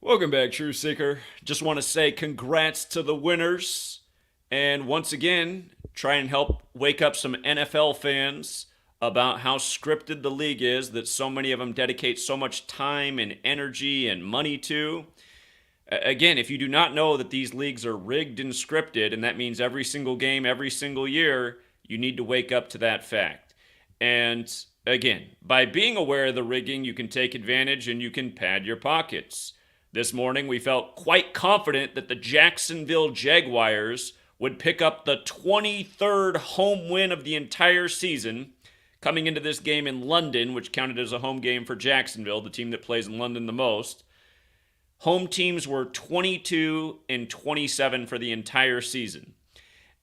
Welcome back, True Seeker. Just want to say congrats to the winners. And once again, try and help wake up some NFL fans about how scripted the league is that so many of them dedicate so much time and energy and money to. Again, if you do not know that these leagues are rigged and scripted, and that means every single game, every single year, you need to wake up to that fact. And again, by being aware of the rigging, you can take advantage and you can pad your pockets. This morning, we felt quite confident that the Jacksonville Jaguars would pick up the 23rd home win of the entire season, coming into this game in London, which counted as a home game for Jacksonville, the team that plays in London the most. Home teams were 22 and 27 for the entire season.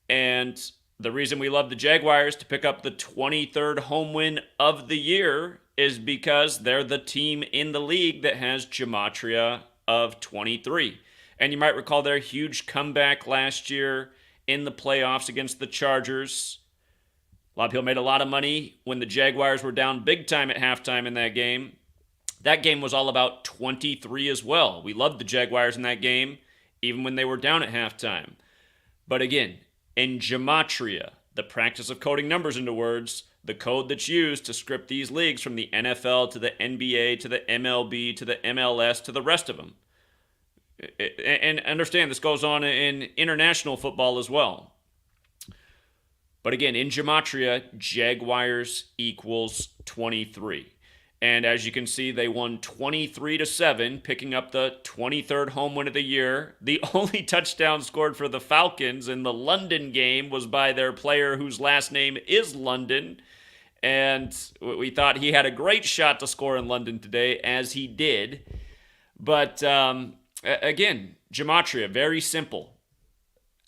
And the reason we love the Jaguars to pick up the 23rd home win of the year is because they're the team in the league that has Gematria of 23. And you might recall their huge comeback last year in the playoffs against the Chargers. A lot of people made a lot of money when the Jaguars were down big time at halftime in that game. That game was all about 23 as well. We loved the Jaguars in that game, even when they were down at halftime. But again, in Gematria, the practice of coding numbers into words, the code that's used to script these leagues from the NFL to the NBA to the MLB to the MLS to the rest of them. And understand this goes on in international football as well. But again, in Gematria, Jaguars equals 23. And as you can see, they won 23-7, picking up the 23rd home win of the year. The only touchdown scored for the Falcons in the London game was by their player whose last name is London. And we thought he had a great shot to score in London today, as he did. But again, Gematria, very simple.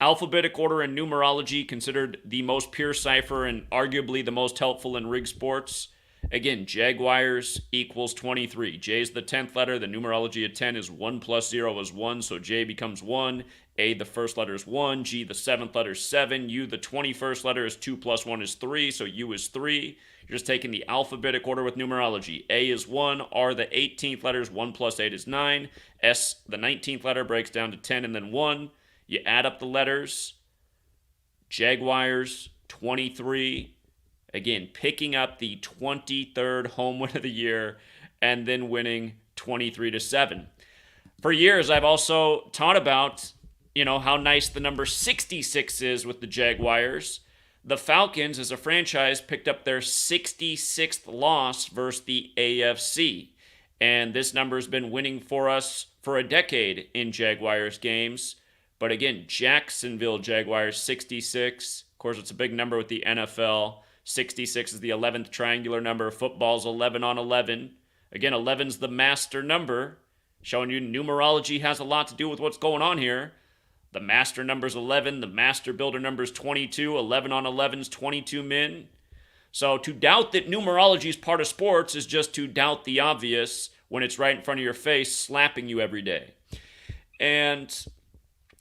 Alphabetic order and numerology considered the most pure cipher and arguably the most helpful in rig sports. Again, Jaguars equals 23. J is the 10th letter. The numerology of 10 is 1 plus 0 is 1, so J becomes 1. A, the first letter is 1. G, the 7th letter is 7. U, the 21st letter is 2 plus 1 is 3, so U is 3. You're just taking the alphabetic order with numerology. A is 1. R, the 18th letter is 1 plus 8 is 9. S, the 19th letter, breaks down to 10 and then 1. You add up the letters. Jaguars, 23. Again, picking up the 23rd home win of the year and then winning 23-7. For years, I've also taught about, how nice the number 66 is with the Jaguars. The Falcons, as a franchise, picked up their 66th loss versus the AFC. And this number has been winning for us for a decade in Jaguars games. But again, Jacksonville Jaguars 66. Of course, it's a big number with the NFL. 66 is the 11th triangular number. Football's 11 on 11. Again, 11's the master number, showing you numerology has a lot to do with what's going on here. The master number's 11. The master builder number's 22. 11 on 11's 22 men. So to doubt that numerology is part of sports is just to doubt the obvious when it's right in front of your face, slapping you every day. And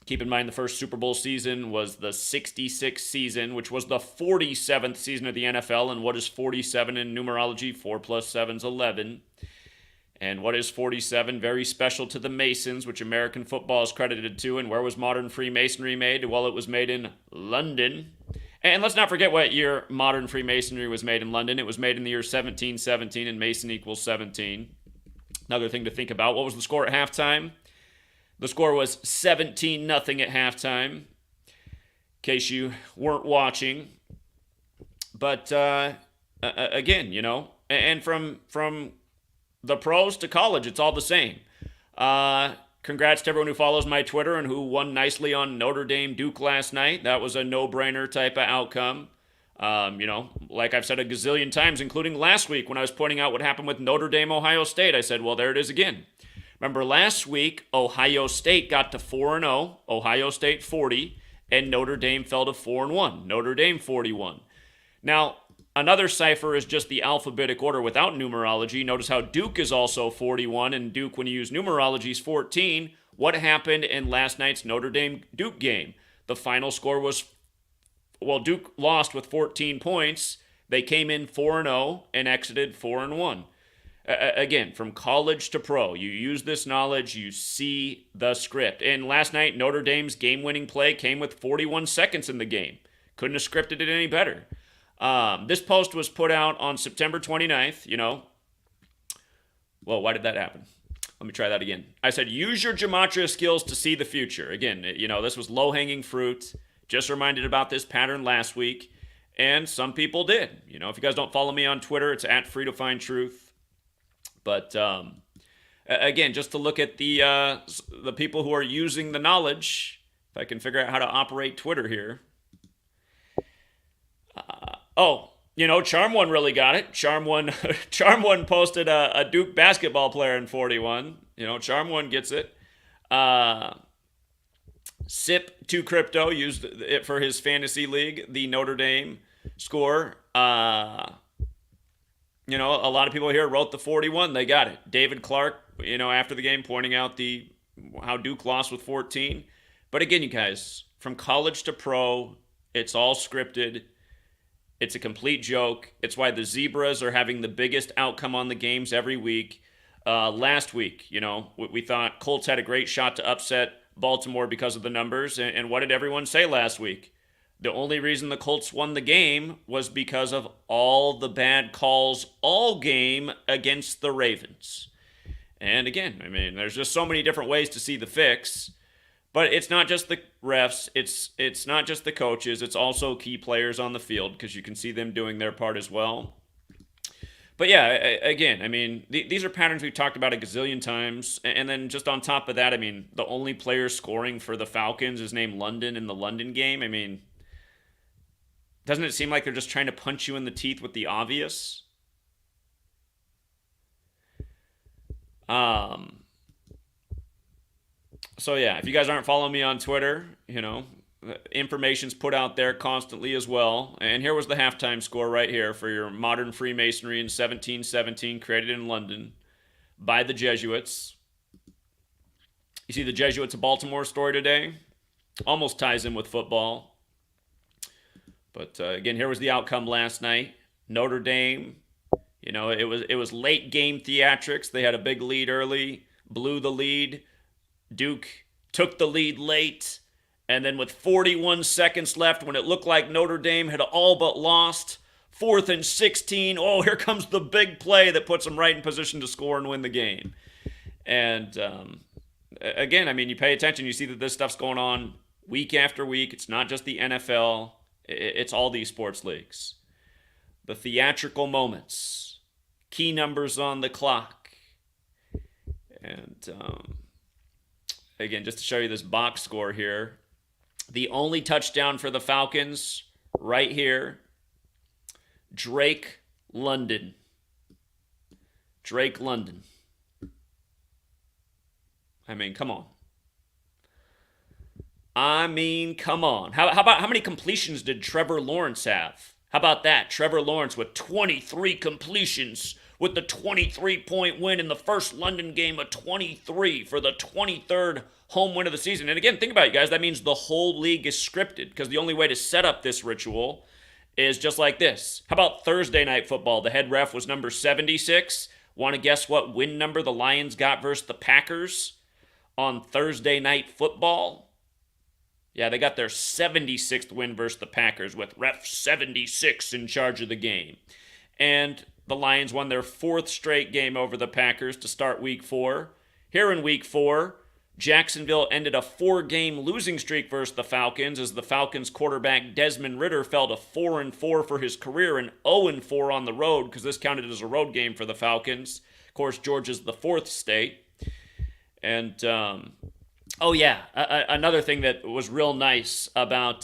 keep in mind, the first Super Bowl season was the 66th season, which was the 47th season of the NFL. And what is 47 in numerology? 4 plus 7 is 11. And what is 47? Very special to the Masons, which American football is credited to. And where was modern Freemasonry made? Well, it was made in London. And let's not forget what year modern Freemasonry was made in London. It was made in the year 1717, and Mason equals 17. Another thing to think about. What was the score at halftime? The score was 17-0 at halftime, in case you weren't watching. But again, and from the pros to college, it's all the same. Congrats to everyone who follows my Twitter and who won nicely on Notre Dame Duke last night. That was a no-brainer type of outcome. Like I've said a gazillion times, including last week when I was pointing out what happened with Notre Dame Ohio State. I said, well, there it is again. Remember last week, Ohio State got to 4-0, Ohio State 40, and Notre Dame fell to 4-1, Notre Dame 41. Now, another cipher is just the alphabetic order without numerology. Notice how Duke is also 41, and Duke, when you use numerology, is 14. What happened in last night's Notre Dame-Duke game? The final score was, Duke lost with 14 points. They came in 4-0 and exited 4-1. Again, from college to pro, you use this knowledge, you see the script. And last night, Notre Dame's game-winning play came with 41 seconds in the game. Couldn't have scripted it any better. This post was put out on September 29th, Well, why did that happen? Let me try that again. I said, use your gematria skills to see the future. Again, this was low-hanging fruit. Just reminded about this pattern last week. And some people did. If you guys don't follow me on Twitter, it's at FreeToFindTruth. But again, just to look at the people who are using the knowledge, if I can figure out how to operate Twitter here. Charm One really got it. Charm One posted a Duke basketball player in 41. Charm One gets it. Sip2Crypto used it for his fantasy league, the Notre Dame score. A lot of people here wrote the 41. They got it. David Clark, after the game, pointing out how Duke lost with 14. But again, you guys, from college to pro, it's all scripted. It's a complete joke. It's why the Zebras are having the biggest outcome on the games every week. Last week, we thought Colts had a great shot to upset Baltimore because of the numbers. And what did everyone say last week? The only reason the Colts won the game was because of all the bad calls all game against the Ravens. And again, there's just so many different ways to see the fix. But it's not just the refs, it's not just the coaches, it's also key players on the field because you can see them doing their part as well. But yeah, again, these are patterns we've talked about a gazillion times. And then just on top of that, the only player scoring for the Falcons is named London in the London game. Doesn't it seem like they're just trying to punch you in the teeth with the obvious? So yeah, if you guys aren't following me on Twitter, information's put out there constantly as well. And here was the halftime score right here for your modern Freemasonry in 1717, created in London by the Jesuits. You see the Jesuits of Baltimore story today? Almost ties in with football. But again, here was the outcome last night. Notre Dame, it was late game theatrics. They had a big lead early, blew the lead. Duke took the lead late. And then with 41 seconds left, when it looked like Notre Dame had all but lost, 4th and 16, here comes the big play that puts them right in position to score and win the game. And again, you pay attention, you see that this stuff's going on week after week. It's not just the NFL. It's all these sports leagues. The theatrical moments, key numbers on the clock. And again, just to show you this box score here, the only touchdown for the Falcons right here, Drake London. Drake London. Come on. Come on. How many completions did Trevor Lawrence have? How about that? Trevor Lawrence with 23 completions with the 23-point win in the first London game, a 23 for the 23rd home win of the season. And again, think about it, guys. That means the whole league is scripted because the only way to set up this ritual is just like this. How about Thursday night football? The head ref was number 76. Want to guess what win number the Lions got versus the Packers on Thursday night football? Yeah, they got their 76th win versus the Packers with ref 76 in charge of the game. And the Lions won their 4th straight game over the Packers to start week 4. Here in week 4, Jacksonville ended a 4-game losing streak versus the Falcons as the Falcons quarterback Desmond Ridder fell to 4-4 for his career and 0-4 on the road because this counted as a road game for the Falcons. Of course, Georgia's the 4th state. And another thing that was real nice about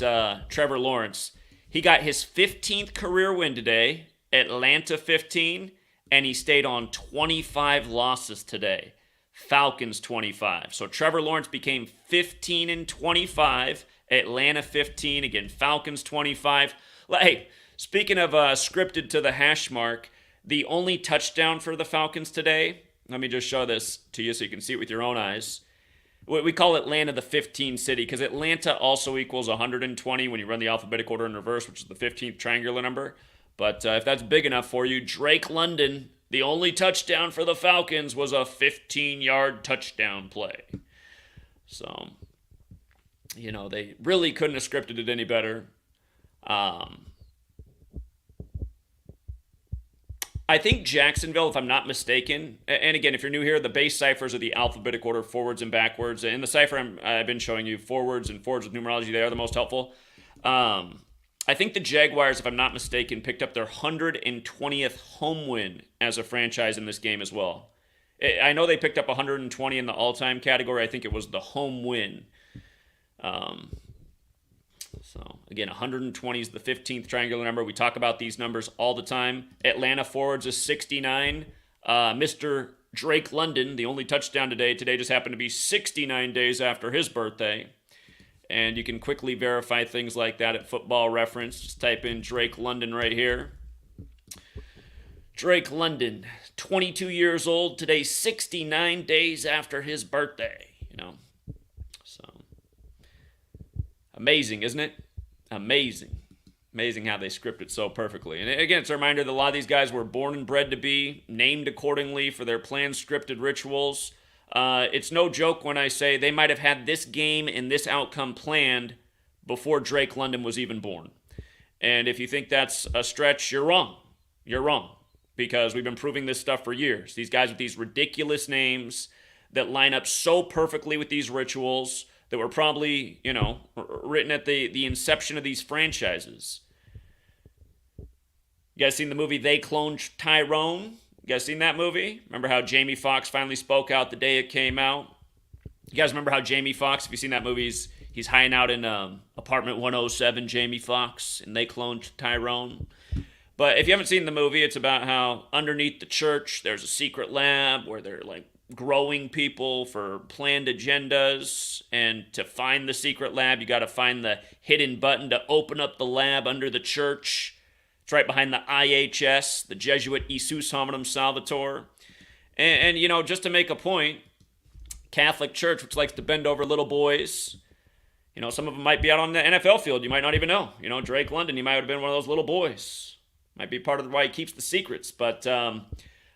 Trevor Lawrence, he got his 15th career win today, Atlanta 15, and he stayed on 25 losses today. Falcons 25. So Trevor Lawrence became 15-25, Atlanta 15, again, Falcons 25. Hey, speaking of scripted to the hash mark, the only touchdown for the Falcons today, let me just show this to you so you can see it with your own eyes. We call Atlanta the 15 city because Atlanta also equals 120 when you run the alphabetical order in reverse, which is the 15th triangular number. But if that's big enough for you, Drake London, The only touchdown for the Falcons was a 15-yard touchdown play. So, they really couldn't have scripted it any better. I think Jacksonville, if I'm not mistaken, and again, if you're new here, the base ciphers are the alphabetic order, forwards and backwards. In the cipher I've been showing you, forwards with numerology, they are the most helpful. I think the Jaguars, if I'm not mistaken, picked up their 120th home win as a franchise in this game as well. I know they picked up 120 in the all-time category. I think it was the home win. So, again, 120 is the 15th triangular number. We talk about these numbers all the time. Atlanta forwards is 69. Mr. Drake London, the only touchdown today just happened to be 69 days after his birthday. And you can quickly verify things like that at Football Reference. Just type in Drake London right here. Drake London, 22 years old today, 69 days after his birthday. So amazing, isn't it? Amazing how they script it so perfectly. And again, it's a reminder that a lot of these guys were born and bred to be, named accordingly for their planned scripted rituals. It's no joke when I say they might have had this game and this outcome planned before Drake London was even born. And if you think that's a stretch, you're wrong. You're wrong. Because we've been proving this stuff for years. These guys with these ridiculous names that line up so perfectly with these rituals that were probably, written at the inception of these franchises. You guys seen the movie They Cloned Tyrone? You guys seen that movie? Remember how Jamie Foxx finally spoke out the day it came out? You guys remember how Jamie Foxx, if you've seen that movie, he's hiding out in apartment 107, Jamie Foxx, and They Cloned Tyrone? But if you haven't seen the movie, it's about how underneath the church, there's a secret lab where they're growing people for planned agendas. And to find the secret lab, you got to find the hidden button to open up the lab under the church. It's right behind the IHS, the Jesuit Isus Hominum Salvator. And just to make a point, Catholic Church, which likes to bend over little boys, some of them might be out on the NFL field. You might not even know. Drake London, he might have been one of those little boys. Might be part of why he keeps the secrets. But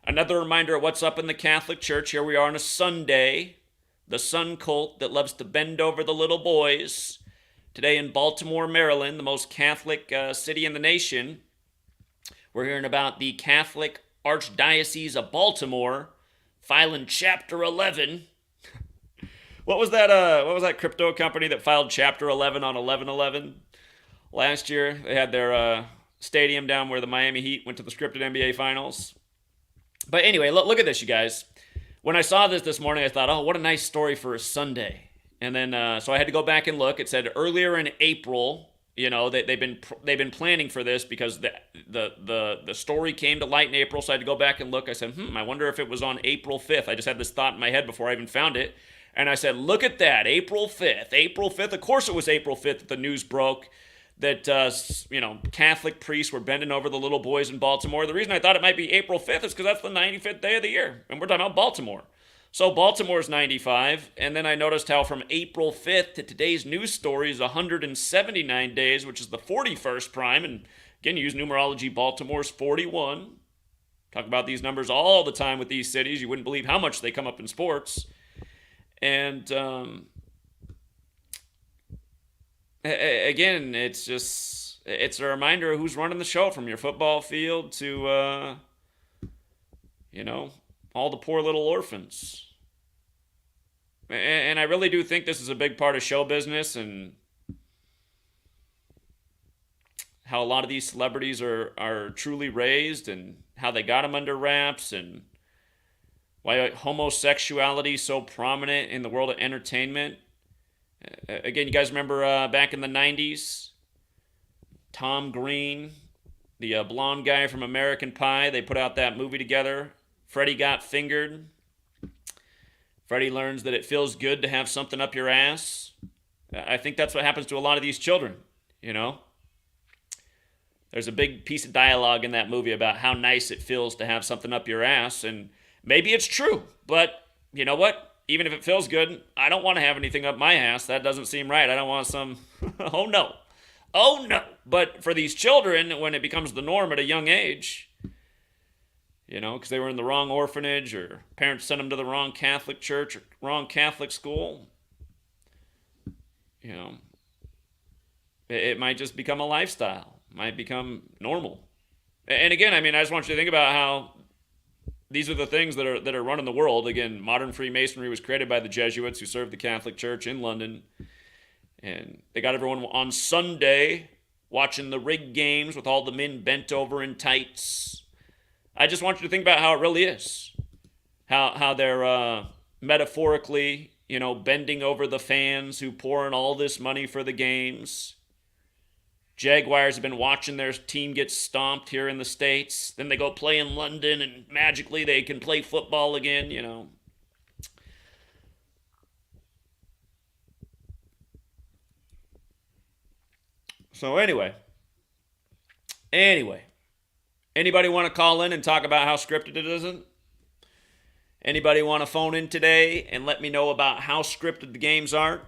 another reminder of what's up in the Catholic Church. Here we are on a Sunday. The Sun cult that loves to bend over the little boys. Today in Baltimore, Maryland, the most Catholic city in the nation. We're hearing about the Catholic Archdiocese of Baltimore filing Chapter 11. What was that crypto company that filed Chapter 11 on 11/11? Last year, they had their stadium down where the Miami Heat went to the scripted NBA Finals. But anyway, look at this, you guys. When I saw this morning, I thought, oh, what a nice story for a Sunday. And then, so I had to go back and look. It said earlier in April, they've been planning for this because the story came to light in April. So I had to go back and look. I said, I wonder if it was on April 5th. I just had this thought in my head before I even found it. And I said, look at that, April 5th. April 5th. Of course it was April 5th that the news broke that, Catholic priests were bending over the little boys in Baltimore. The reason I thought it might be April 5th is because that's the 95th day of the year. And we're talking about Baltimore. So Baltimore's 95. And then I noticed how from April 5th to today's news story is 179 days, which is the 41st prime. And again, you use numerology, Baltimore's 41. Talk about these numbers all the time with these cities. You wouldn't believe how much they come up in sports. And again, it's a reminder of who's running the show, from your football field to, all the poor little orphans. And I really do think this is a big part of show business and how a lot of these celebrities are truly raised and how they got them under wraps and why homosexuality is so prominent in the world of entertainment. Again, you guys remember back in the 90s, Tom Green, the blonde guy from American Pie, they put out that movie together, Freddie Got Fingered. Freddie learns that it feels good to have something up your ass. I think that's what happens to a lot of these children, There's a big piece of dialogue in that movie about how nice it feels to have something up your ass, and maybe it's true, but you know what? Even if it feels good, I don't want to have anything up my ass. That doesn't seem right. I don't want some, oh no. But for these children, when it becomes the norm at a young age, because they were in the wrong orphanage or parents sent them to the wrong Catholic church or wrong Catholic school. You know, it might just become a lifestyle, might become normal. And again, I mean, I just want you to think about how these are the things that are running the world. Again, modern Freemasonry was created by the Jesuits who served the Catholic Church in London. And they got everyone on Sunday watching the rigged games with all the men bent over in tights. I just want you to think about how it really is. How they're metaphorically, bending over the fans who pour in all this money for the games. Jaguars have been watching their team get stomped here in the States. Then they go play in London and magically they can play football again. So anyway, anybody want to call in and talk about how scripted it isn't? Anybody want to phone in today and let me know about how scripted the games are?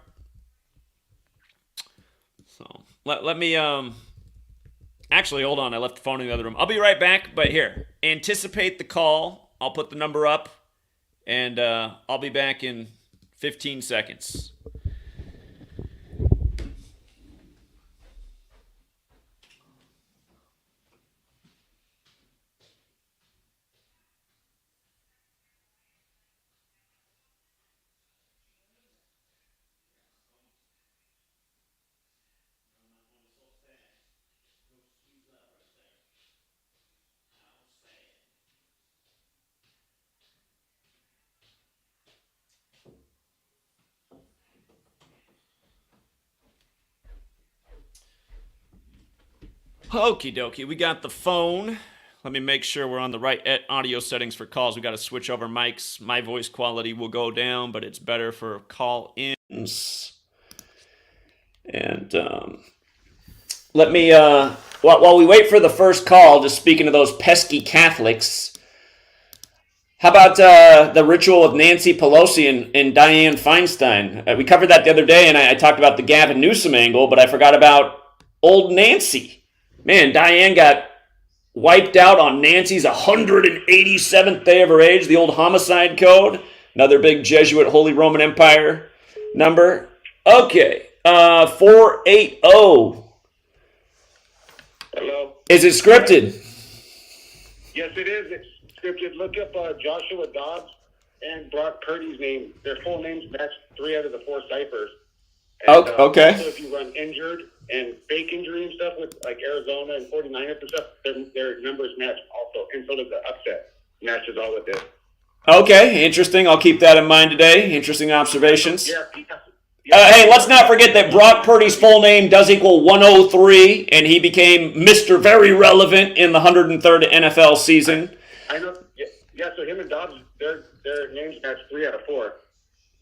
So let me actually hold on. I left the phone in the other room. I'll be right back. But here, anticipate the call. I'll put the number up, and I'll be back in 15 seconds. Okie dokie, we got the phone. Let me make sure we're on the right audio settings for calls. We got to switch over mics. My voice quality will go down, but it's better for call-ins. And let me, while we wait for the first call, just speaking of those pesky Catholics, how about the ritual of Nancy Pelosi and Dianne Feinstein? We covered that the other day, and I talked about the Gavin Newsom angle, but I forgot about old Nancy. Man, Diane got wiped out on Nancy's 187th day of her age, the old homicide code. Another big Jesuit Holy Roman Empire number. Okay, 480. Hello. Is it scripted? Yes, it is. It's scripted. Look up Joshua Dobbs and Brock Purdy's name. Their full names match 3 out of the 4 ciphers. And, okay. Also, if you run injured and fake injury and stuff with like Arizona and 49ers and stuff, their numbers match also. And so does the upset. Matches all with it. Okay, interesting. I'll keep that in mind today. Interesting observations. Yeah. Hey, let's not forget that Brock Purdy's full name does equal 103, and he became Mr. Very Relevant in the 103rd NFL season. I know. Yeah, so him and Dobbs, their names match 3 out of 4.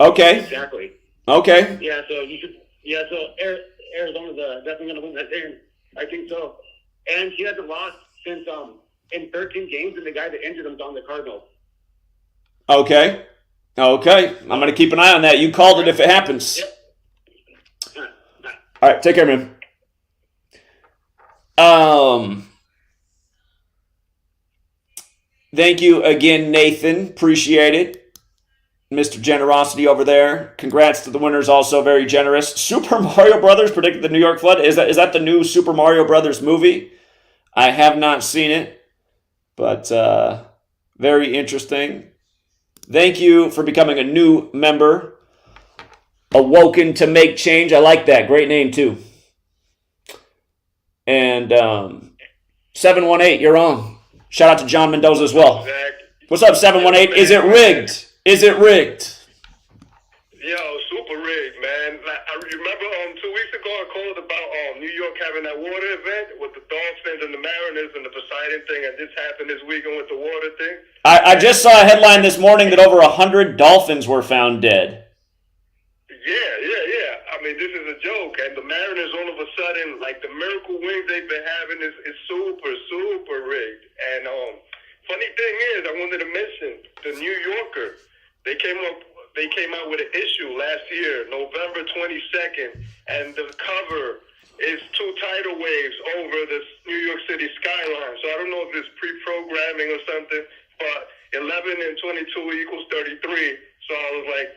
Okay. Exactly. Okay. Yeah, so you should. Yeah, so Arizona's definitely going to win that game. I think so. And he hasn't lost since in 13 games, and the guy that injured him is on the Cardinals. Okay. I'm going to keep an eye on that. You called it if it happens. Yep. All right, take care, man. Thank you again, Nathan. Appreciate it. Mr. Generosity over there. Congrats to the winners, also very generous. Super Mario Brothers predicted the New York flood. Is that the new Super Mario Brothers movie? I have not seen it, but very interesting. Thank you for becoming a new member. Awoken to Make Change. I like that. Great name, too. And 718, you're on. Shout out to John Mendoza as well. What's up, 718? Is it rigged? Is it rigged? Yo, super rigged, man. I remember 2 weeks ago I called about New York having that water event with the Dolphins and the Mariners and the Poseidon thing, and this happened this weekend with the water thing. I just saw a headline this morning that over 100 dolphins were found dead. Yeah. I mean, this is a joke, and the Mariners all of a sudden, like the miracle wins they've been having is super, super rigged. And funny thing is, I wanted to mention the New Yorker. They came out with an issue last year, November 22nd, and the cover is 2 tidal waves over the New York City skyline. So I don't know if it's pre-programming or something but 11 and 22 equals 33. So I was like,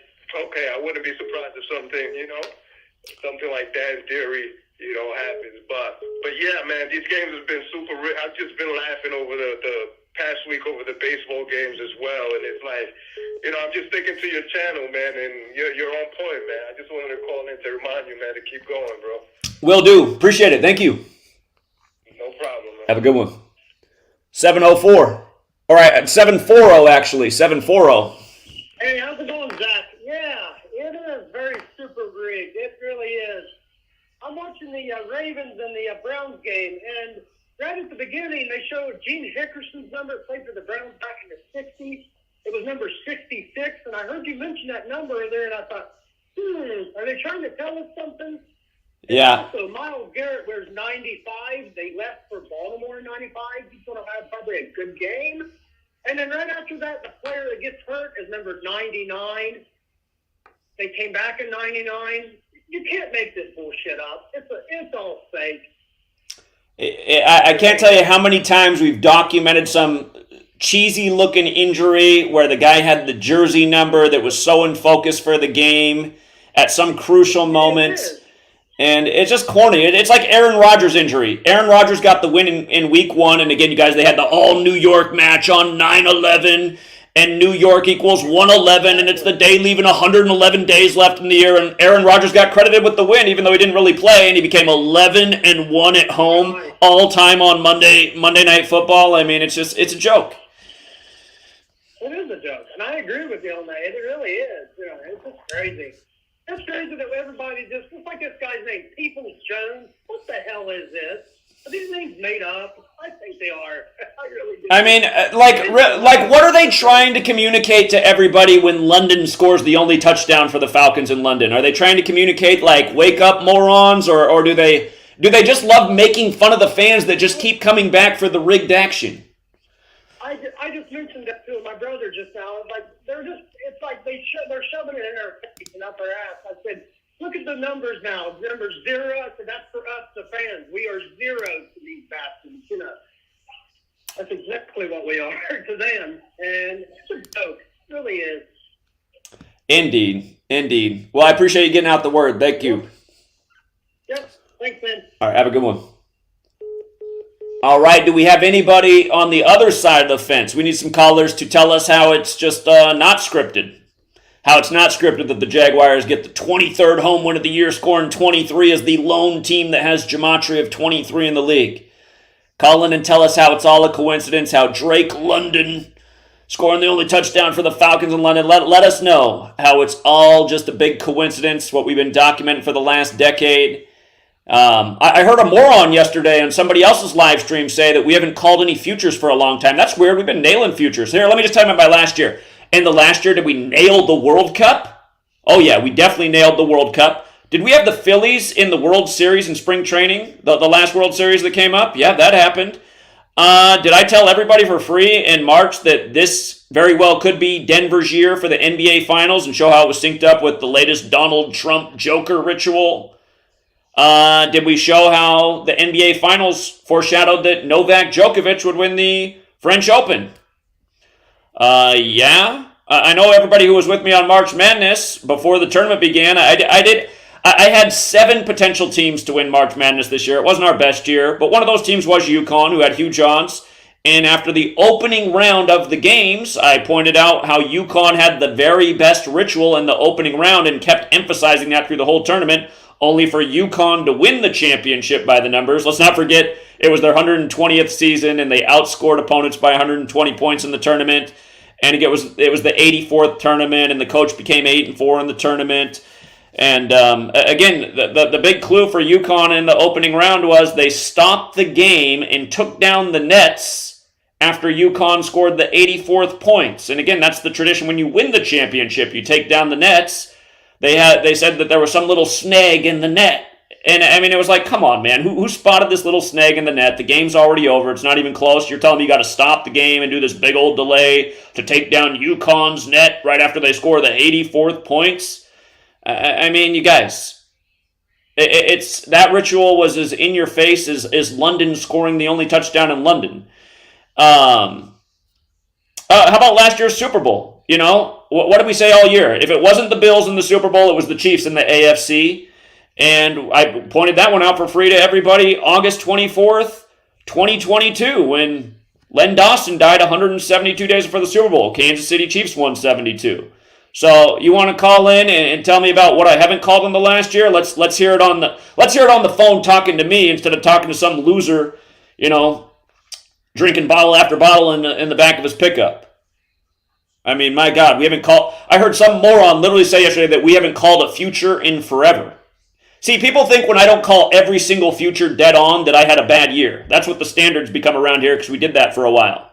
okay, I wouldn't be surprised if something like that in theory, happens. But yeah, man, these games have been super rich. I've just been laughing over the past week over the baseball games as well, and it's like, I'm just sticking to your channel, man, and you're on point, man. I just wanted to call in to remind you, man, to keep going, bro. Will do. Appreciate it. Thank you. No problem, man. Have a good one. 704. All right, 740 actually. 740. Hey, how's it going, Zach? Yeah, it is very super rigged. It really is. I'm watching the Ravens and the Browns game, and right at the beginning, they showed Gene Hickerson's number. Played for the Browns back in the 60s. It was number 66, and I heard you mention that number there, and I thought, are they trying to tell us something? Yeah. So Myles Garrett wears 95. They left for Baltimore in 95. He's going to have probably a good game. And then right after that, the player that gets hurt is number 99. They came back in 99. You can't make this bullshit up. It's all fake. I can't tell you how many times we've documented some cheesy-looking injury where the guy had the jersey number that was so in focus for the game at some crucial moment. And it's just corny. It's like Aaron Rodgers' injury. Aaron Rodgers got the win in week 1. And again, you guys, they had the all-New York match on 9/11. And New York equals 111. And it's the day leaving 111 days left in the year. And Aaron Rodgers got credited with the win, even though he didn't really play. And he became 11-1 at home all-time on Monday Night Football. I mean, it's a joke. It is a joke. And I agree with you on that. It really is. It's just crazy. It's crazy that everybody just like this guy's name, Peoples Jones. What the hell is this? Are these names made up? I think they are. I really do. I mean, like, what are they trying to communicate to everybody when London scores the only touchdown for the Falcons in London? Are they trying to communicate, like, wake up morons, or do they just love making fun of the fans that just keep coming back for the rigged action? I just mentioned that to my brother just now. Like it's like they're shoving it in our face and up our ass. I said, look at the numbers now. Number 0. I said, that's for us, the fans. We are 0 to these bastards. That's exactly what we are to them. And it's a joke. It really is. Indeed. Well, I appreciate you getting out the word. Thank you. Yep. Thanks, man. All right, have a good one. All right, do we have anybody on the other side of the fence? We need some callers to tell us how it's just not scripted. How it's not scripted that the Jaguars get the 23rd home win of the year, scoring 23 as the lone team that has gematria of 23 in the league. Call in and tell us how it's all a coincidence, how Drake London scoring the only touchdown for the Falcons in London. Let us know how it's all just a big coincidence, what we've been documenting for the last decade. I heard a moron yesterday on somebody else's live stream say that we haven't called any futures for a long time. That's weird. We've been nailing futures. Here, let me just tell you about last year. In the last year, did we nail the World Cup? Oh, yeah, we definitely nailed the World Cup. Did we have the Phillies in the World Series in spring training? The last World Series that came up? Yeah, that happened. Did I tell everybody for free in March that this very well could be Denver's year for the NBA Finals and show how it was synced up with the latest Donald Trump Joker ritual? Did we show how the NBA Finals foreshadowed that Novak Djokovic would win the French Open? Yeah. I know everybody who was with me on March Madness before the tournament began. I had 7 potential teams to win March Madness this year. It wasn't our best year, but one of those teams was UConn, who had huge odds. And after the opening round of the games, I pointed out how UConn had the very best ritual in the opening round and kept emphasizing that through the whole tournament, only for UConn to win the championship by the numbers. Let's not forget, it was their 120th season, and they outscored opponents by 120 points in the tournament. And it was the 84th tournament, and the coach became 8-4 in the tournament. And again, the big clue for UConn in the opening round was they stopped the game and took down the Nets after UConn scored the 84th points. And again, that's the tradition when you win the championship. You take down the Nets. They said that there was some little snag in the net. And I mean, it was like, come on, man. Who spotted this little snag in the net? The game's already over. It's not even close. You're telling me you got to stop the game and do this big old delay to take down UConn's net right after they score the 84th points? I mean, you guys, it's that ritual was as in your face as London scoring the only touchdown in London. How about last year's Super Bowl? You know, what did we say all year? If it wasn't the Bills in the Super Bowl, it was the Chiefs in the AFC. And I pointed that one out for free to everybody August 24th, 2022, when Len Dawson died 172 days before the Super Bowl. Kansas City Chiefs won 72. So you want to call in and tell me about what I haven't called in the last year? Let's hear it on the phone talking to me instead of talking to some loser, you know, drinking bottle after bottle in the back of his pickup. I mean, my God, we haven't called. I heard some moron literally say yesterday that we haven't called a future in forever. See, people think when I don't call every single future dead on that I had a bad year. That's what the standards become around here because we did that for a while.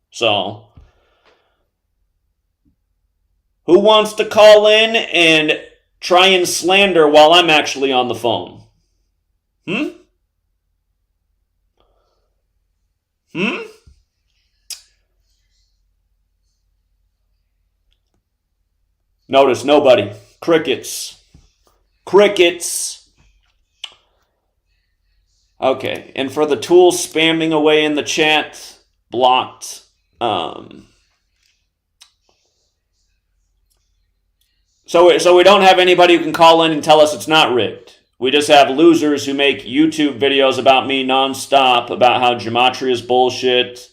So, who wants to call in and try and slander while I'm actually on the phone? Notice nobody. Crickets. Okay, and for the tools spamming away in the chat, blocked. So we don't have anybody who can call in and tell us it's not rigged. We just have losers who make YouTube videos about me nonstop, about how Gematria is bullshit,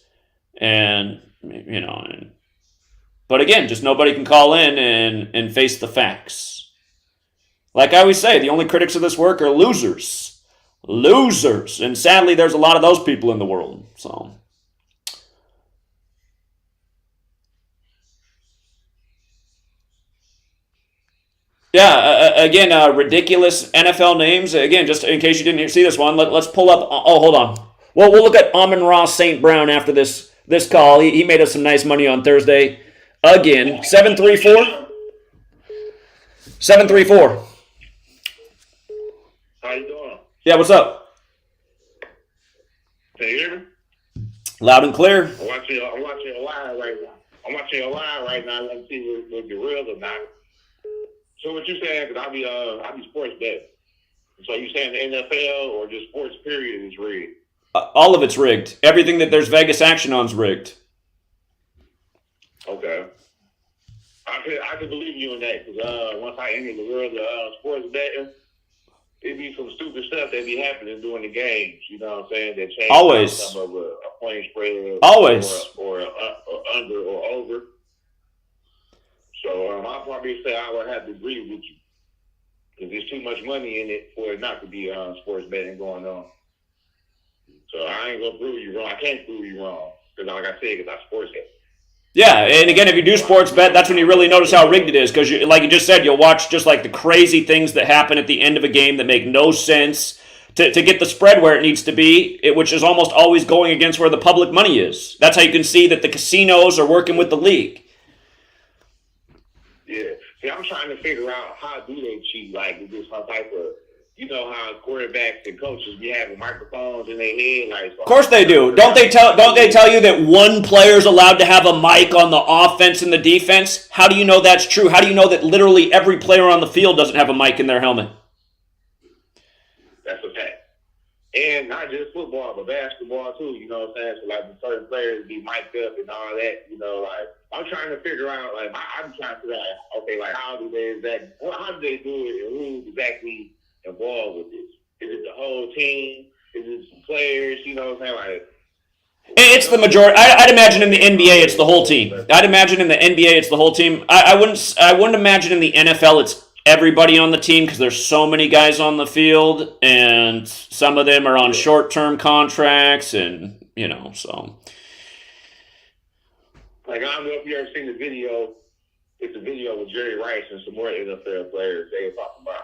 and, you know, but again, just nobody can call in and face the facts. Like I always say, the only critics of this work are losers. Losers. And sadly, there's a lot of those people in the world. So, yeah, again, ridiculous NFL names. Again, just in case you didn't see this one, let's pull up. Oh, hold on. Well, we'll look at Amon-Ra St. Brown after this call. He made us some nice money on Thursday. Again, 734. 734. How you doing? Yeah, what's up? Can you hear me? Loud and clear. I'm watching a live right now. Let's see if you're real or not. So what you saying? Because I be sports betting. So you saying the NFL or just sports period is rigged? All of it's rigged. Everything that there's Vegas action on is rigged. Okay. I can believe you in that because once I enter the world of sports betting, it be some stupid stuff that be happening during the games. You know what I'm saying? That change Always. Some of a point spread. Always. Or under or over. So I'll probably say I would have to agree with you because there's too much money in it for it not to be sports betting going on. So I ain't gonna prove you wrong. I can't prove you wrong because, like I said, because I sports bet. Yeah, and again, if you do sports bet, that's when you really notice how rigged it is. Because, like you just said, you'll watch just like the crazy things that happen at the end of a game that make no sense to get the spread where it needs to be, which is almost always going against where the public money is. That's how you can see that the casinos are working with the league. Yeah. See, I'm trying to figure out how do they cheat? Like, is this some type of, you know how quarterbacks and coaches be having microphones in their head? Like, so of course they do. Don't they tell you that one player's allowed to have a mic on the offense and the defense? How do you know that's true? How do you know that literally every player on the field doesn't have a mic in their helmet? That's a fact. And not just football, but basketball too, you know what I'm saying? So like certain players be mic'd up and all that, you know, like I'm trying to figure out, like I'm trying to figure out, okay, like how do they do it and who's exactly involved with this? Is it the whole team? Is it some players? You know what I'm saying? Like, it's the majority. I'd imagine in the NBA it's the whole team. I'd imagine in the NBA it's the whole team. I wouldn't imagine in the NFL it's everybody on the team because there's so many guys on the field and some of them are on short-term contracts and, you know, so. Like, I don't know if you ever seen the video. It's a video with Jerry Rice and some more NFL players. They were talking about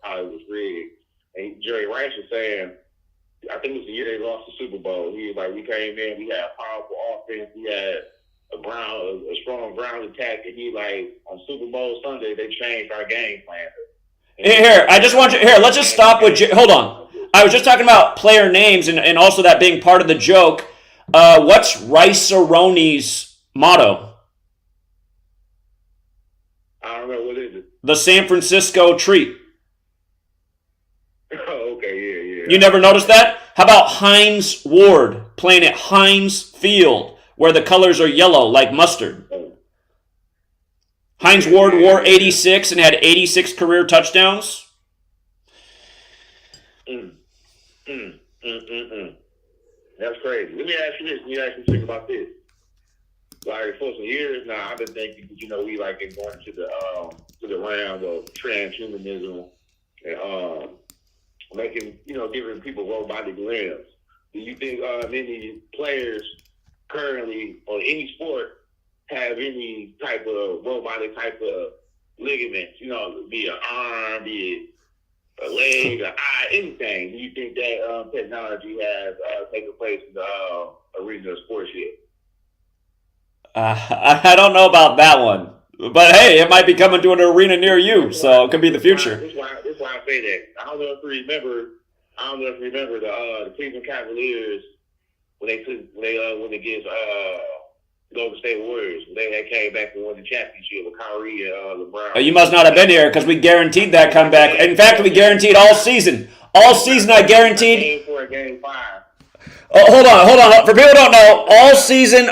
how it was rigged. And Jerry Rice was saying, I think it was the year they lost the Super Bowl. He was like, we came in, we had a powerful offense, we had a strong ground attack, and he like on Super Bowl Sunday they changed our game plan. Here, I just want you. Here, let's just stop with. Hold on. I was just talking about player names and also that being part of the joke. What's Rice-A-Roni's motto? I don't know, what is it? The San Francisco Treat. Oh, okay, yeah. You never noticed that? How about Hines Ward playing at Hines Field? where the colors are yellow like mustard. Hines Ward wore 86 and had 86 career touchdowns. That's crazy. Let me ask you this. Let me ask you think about this. Like for some years now, I've been thinking, we like it going to the realm of transhumanism and making, giving people robotic limbs. Do you think any players currently on any sport have any type of robotic type of ligaments? Be an arm, be it a leg, an eye, anything. Do you think that technology has taken place in the arena of sports yet? I don't know about that one. But hey, it might be coming to an arena near you, so it could be the future. That's why I say that. I don't know if you remember the Cleveland Cavaliers when they against Golden State Warriors. They had came back and won the championship with Kyrie and LeBron. Oh, you must not have been here because we guaranteed that comeback. In fact, we guaranteed all season. All season, I guaranteed. Game 4, Game 5. Oh, hold on. For people who don't know, all season,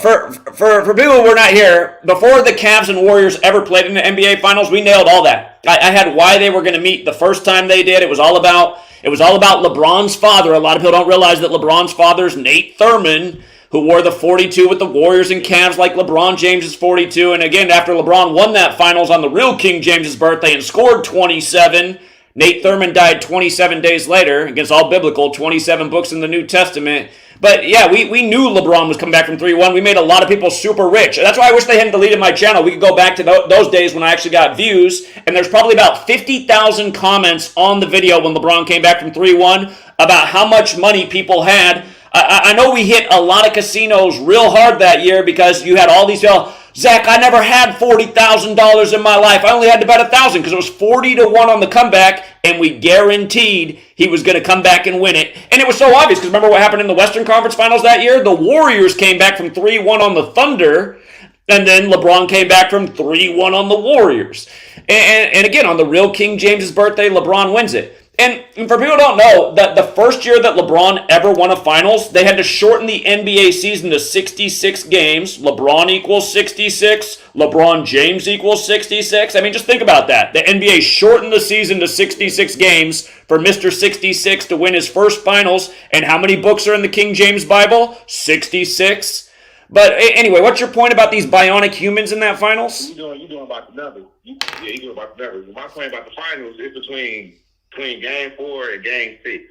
for people who were not here, before the Cavs and Warriors ever played in the NBA Finals, we nailed all that. I had why they were going to meet the first time they did. It was all about LeBron's father. A lot of people don't realize that LeBron's father's Nate Thurmond, who wore the 42 with the Warriors and Cavs like LeBron James' 42. And again, after LeBron won that Finals on the real King James' birthday and scored 27, Nate Thurmond died 27 days later, against all biblical, 27 books in the New Testament. But yeah, we knew LeBron was coming back from 3-1. We made a lot of people super rich. That's why I wish they hadn't deleted my channel. We could go back to those days when I actually got views. And there's probably about 50,000 comments on the video when LeBron came back from 3-1 about how much money people had. I know we hit a lot of casinos real hard that year because you had all these people, Zach, I never had $40,000 in my life. I only had to bet 1,000 because it was 40-1 on the comeback, and we guaranteed he was going to come back and win it. And it was so obvious because remember what happened in the Western Conference Finals that year? The Warriors came back from 3-1 on the Thunder, and then LeBron came back from 3-1 on the Warriors. And again, on the real King James' birthday, LeBron wins it. And for people who don't know, that the first year that LeBron ever won a finals, they had to shorten the NBA season to 66 games. LeBron equals 66. LeBron James equals 66. I mean, just think about that. The NBA shortened the season to 66 games for Mr. 66 to win his first finals. And how many books are in the King James Bible? 66. But anyway, what's your point about these bionic humans in that finals? You're doing about the numbers. You're doing about the numbers. My point about the finals is between Game 4 and Game 6.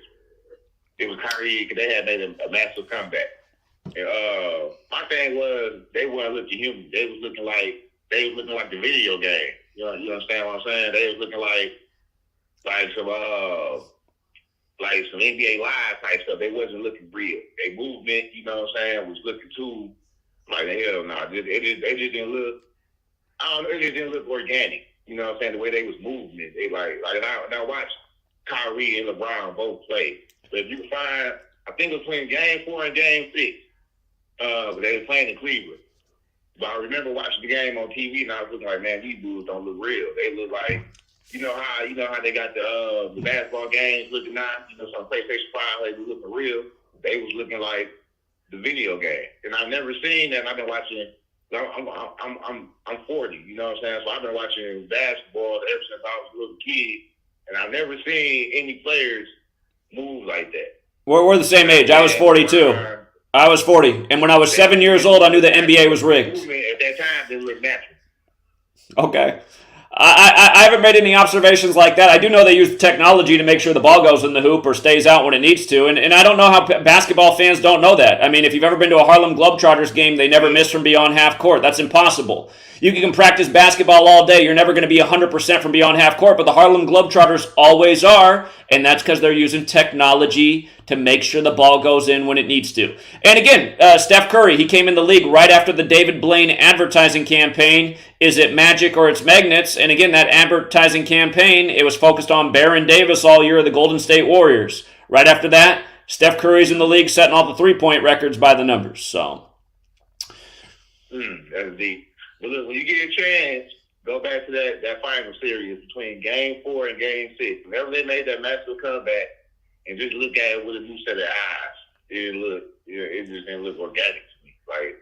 It was Kyrie because they had made a massive comeback. And, my thing was they weren't looking human. They was looking like the video game. You understand what I'm saying? They was looking like some NBA Live type stuff. They wasn't looking real. They movement, was looking too like hell no. They just didn't look. I don't know. It just didn't look organic. You know what I'm saying? The way they was moving, they like now watch Kyrie and LeBron both play. But if you can find, I think it was between Game 4 and Game 6. But they were playing in Cleveland. But I remember watching the game on TV, and I was looking like, man, these dudes don't look real. They look like, you know how they got the basketball games looking now. Some PlayStation 5, they were looking real. They was looking like the video game, and I've never seen that. And I've been watching. I'm 40, you know what I'm saying? So I've been watching basketball ever since I was a little kid, and I've never seen any players move like that. We're the same age. I was 42. I was 40, and when I was 7 years old, I knew the NBA was rigged. At that time, didn't look natural. Okay. I haven't made any observations like that. I do know they use technology to make sure the ball goes in the hoop or stays out when it needs to, and I don't know how basketball fans don't know that. I mean, if you've ever been to a Harlem Globetrotters game, they never miss from beyond half court. That's impossible. You can practice basketball all day. You're never going to be 100% from beyond half court, but the Harlem Globetrotters always are, and that's because they're using technology to make sure the ball goes in when it needs to. And again, Steph Curry, he came in the league right after the David Blaine advertising campaign. Is it magic or it's magnets? And again, that advertising campaign, it was focused on Baron Davis all year of the Golden State Warriors. Right after that, Steph Curry's in the league setting all the three-point records by the numbers. So, that's deep. But look, when you get a chance, go back to that final series between Game 4 and Game 6. Whenever they made that massive comeback, and just look at it with a new set of eyes, it just didn't look organic to me. like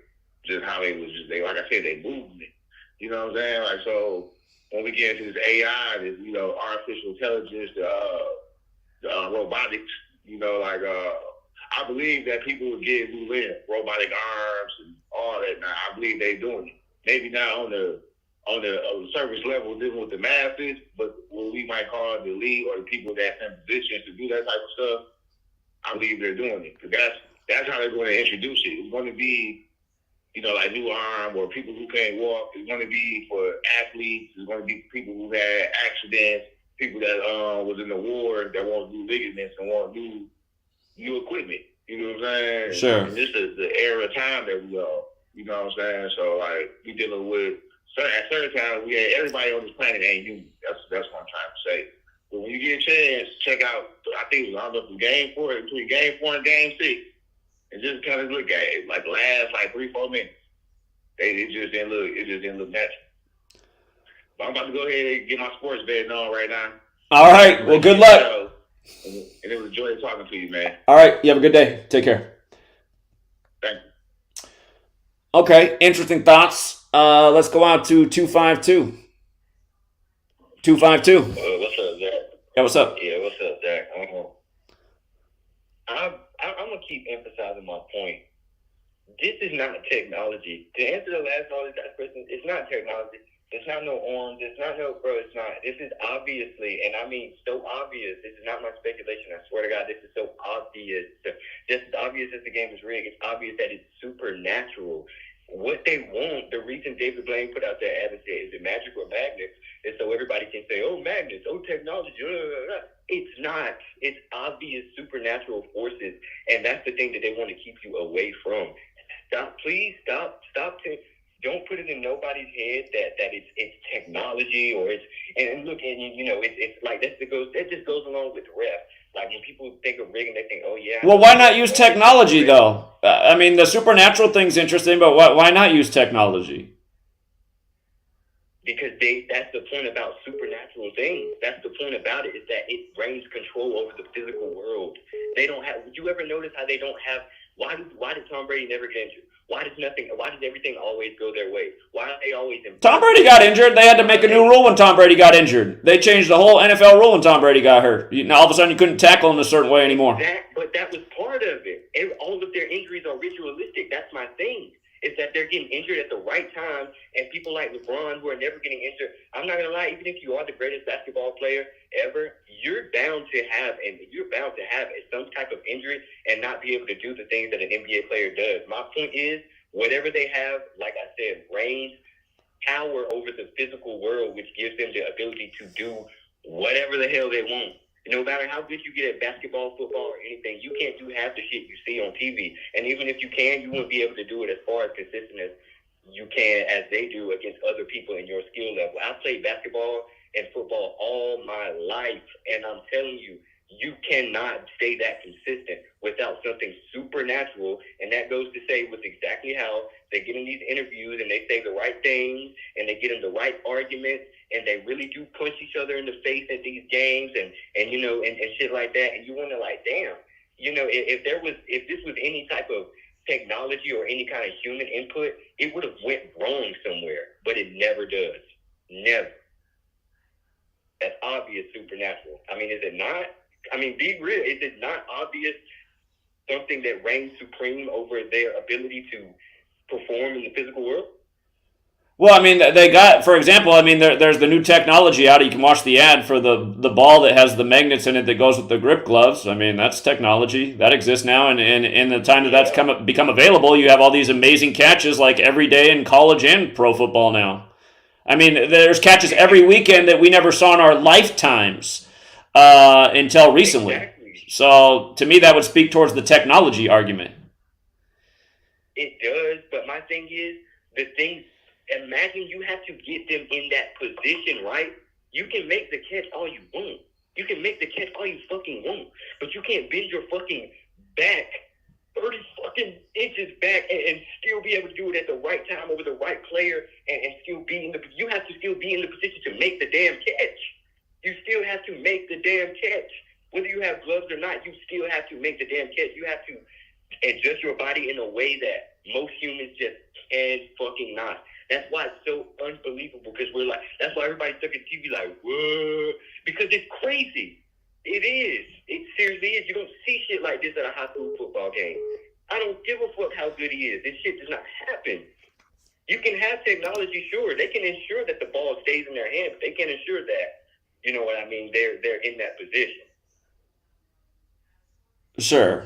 just how they was just like I said, they moved it. You know what I'm saying? Like so, when we get into this AI, this artificial intelligence, the robotics, I believe that people would get who in robotic arms and all that. Now I believe they're doing it. Maybe not on the service level dealing with the masses, but what we might call the elite or the people that's in positions to do that type of stuff, I believe they're doing it. Because that's how they're going to introduce it. It's going to be, like new arm or people who can't walk. It's going to be for athletes. It's going to be for people who had accidents, people that was in the war that want to do ligaments and want to do new equipment. You know what I'm saying? Sure. And this is the era of time that we are. You know what I'm saying? So, like, we dealing with, at certain times, we had everybody on this planet ain't human. That's what I'm trying to say. But when you get a chance, check out, I think it was, I don't know if it was between game 4 and game 6, and just kind of look at it, like the last, 3-4 minutes. It just didn't look natural. But I'm about to go ahead and get my sports betting on right now. All right. Well, good luck. And it was a joy talking to you, man. All right. You have a good day. Take care. Thank you. Okay. Interesting thoughts. Let's go out to 252. 252. What's up, Zach? Yeah, what's up? Yeah, what's up, Zach? I'm going to keep emphasizing my point. This is not technology. To answer the last question, it's not technology. It's not no arms. It's not no, bro, it's not. This is obviously, and I mean so obvious. This is not my speculation. I swear to God, this is so obvious. Just as obvious as the game is rigged, it's obvious that it's supernatural. What they want, the reason David Blaine put out that ad and said, is it magic or magnets? And so everybody can say, oh, magnets, oh, technology. It's not. It's obvious supernatural forces, and that's the thing that they want to keep you away from. Please stop. Don't put it in nobody's head that it's technology or it's and look, and it's like that just goes along with ref. Like when people think of rigging, they think, oh yeah. Well, why not use technology though? I mean, the supernatural thing's interesting, but why not use technology? Because that's the point about supernatural things. That's the point about it, is that it reigns control over the physical world. They don't have. Would you ever notice how they don't have? Why did Tom Brady never get injured? Why does everything always go their way? Why are they always in? Tom Brady got injured. They had to make a new rule when Tom Brady got injured. They changed the whole NFL rule when Tom Brady got hurt. Now all of a sudden you couldn't tackle in a certain way anymore. But that was part of it. All of their injuries are ritualistic. That's my thing. Is that they're getting injured at the right time, and people like LeBron who are never getting injured. I'm not gonna lie, even if you are the greatest basketball player ever, you're bound to have some type of injury and not be able to do the things that an NBA player does. My point is, whatever they have, like I said, reigns power over the physical world, which gives them the ability to do whatever the hell they want. No matter how good you get at basketball, football, or anything, you can't do half the shit you see on TV. And even if you can, you won't be able to do it as far as consistent as you can, as they do against other people in your skill level. I played basketball and football all my life, and I'm telling you, you cannot stay that consistent without something supernatural. And that goes to say with exactly how they get in these interviews and they say the right things and they get in the right arguments and they really do punch each other in the face at these games and shit like that. And you wonder, like, damn, if this was any type of technology or any kind of human input, it would have went wrong somewhere, but it never does. Never. That's obvious supernatural. I mean, is it not? I mean, be real. Is it not obvious something that reigns supreme over their ability to perform in the physical world? Well, I mean, they got, for example, I mean, there's the new technology out. You can watch the ad for the ball that has the magnets in it that goes with the grip gloves. I mean, that's technology. That exists now, and in the time that's become available, you have all these amazing catches like every day in college and pro football now. I mean, there's catches every weekend that we never saw in our lifetimes until recently. Exactly. So, to me, that would speak towards the technology argument. It does, but my thing is, imagine you have to get them in that position, right? You can make the catch all you want. You can make the catch all you fucking want, but you can't bend your fucking back 30 fucking inches back and still be able to do it at the right time over the right player and still be you have to still be in the position to make the damn catch. You still have to make the damn catch. Whether you have gloves or not, you still have to make the damn catch. You have to adjust your body in a way that most humans just can fucking not. That's why it's so unbelievable, because we're like, that's why everybody's looking at TV like, whoa, because it's crazy. It is. It seriously is. You don't see shit like this at a high school football game. I don't give a fuck how good he is. This shit does not happen. You can have technology, sure. They can ensure that the ball stays in their hand, but they can't ensure that, you know what I mean, they're in that position. Sure.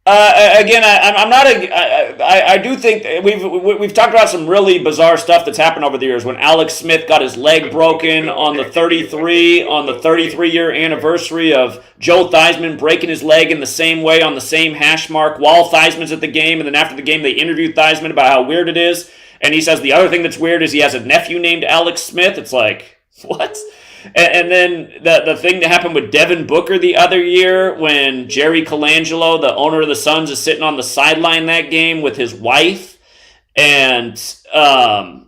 Again, I'm not. I do think we've talked about some really bizarre stuff that's happened over the years. When Alex Smith got his leg broken on the 33-year anniversary of Joe Theismann breaking his leg in the same way on the same hash mark while Theismann's at the game, and then after the game they interviewed Theismann about how weird it is, and he says the other thing that's weird is he has a nephew named Alex Smith. It's like, what? And then the thing that happened with Devin Booker the other year when Jerry Colangelo, the owner of the Suns, is sitting on the sideline that game with his wife, and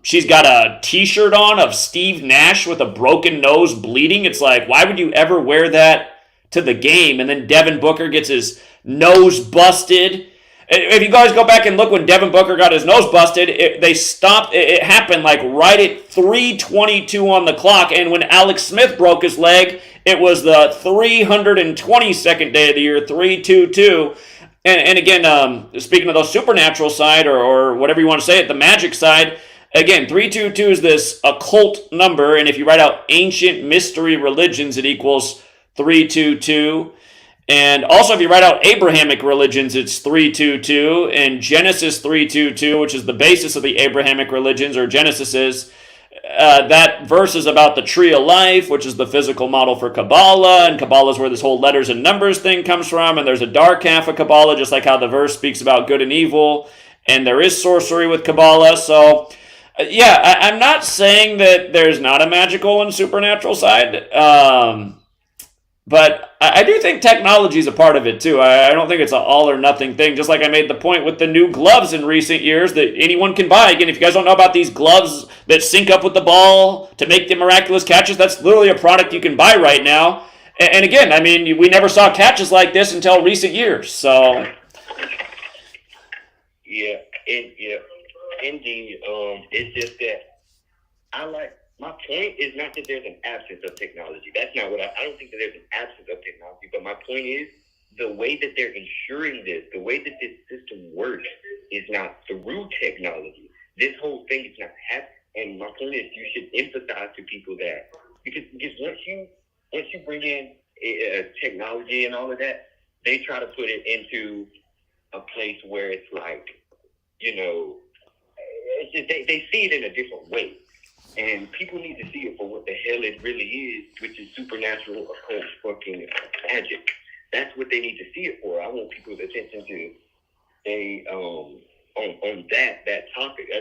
she's got a t-shirt on of Steve Nash with a broken nose bleeding. It's like, why would you ever wear that to the game? And then Devin Booker gets his nose busted. If you guys go back and look when Devin Booker got his nose busted, they stopped. It happened like right at 3:22 on the clock. And when Alex Smith broke his leg, it was the 322nd day of the year, 3:22. And again, speaking of the supernatural side or whatever you want to say it, the magic side, again, 322 is this occult number. And if you write out ancient mystery religions, it equals 322. And also, if you write out Abrahamic religions, it's 322, and Genesis 322, which is the basis of the Abrahamic religions, or Genesis is, that verse is about the tree of life, which is the physical model for Kabbalah, and Kabbalah is where this whole letters and numbers thing comes from, and there's a dark half of Kabbalah, just like how the verse speaks about good and evil, and there is sorcery with Kabbalah, so... yeah, I'm not saying that there's not a magical and supernatural side, but I do think technology is a part of it too. I don't think it's an all or nothing thing. Just like I made the point with the new gloves in recent years that anyone can buy. Again, if you guys don't know about these gloves that sync up with the ball to make the miraculous catches, that's literally a product you can buy right now. And again, I mean, we never saw catches like this until recent years. So, yeah, indeed. It's just that my point is not that there's an absence of technology. That's not what I don't think that there's an absence of technology. But my point is the way that they're ensuring this, the way that this system works is not through technology. This whole thing is not happening. And my point is you should emphasize to people that because once you bring in technology and all of that, they try to put it into a place where it's like, you know, it's just, they see it in a different way. And people need to see it for what the hell it really is, which is supernatural, occult, fucking magic. That's what they need to see it for. I want people's attention to stay on that topic.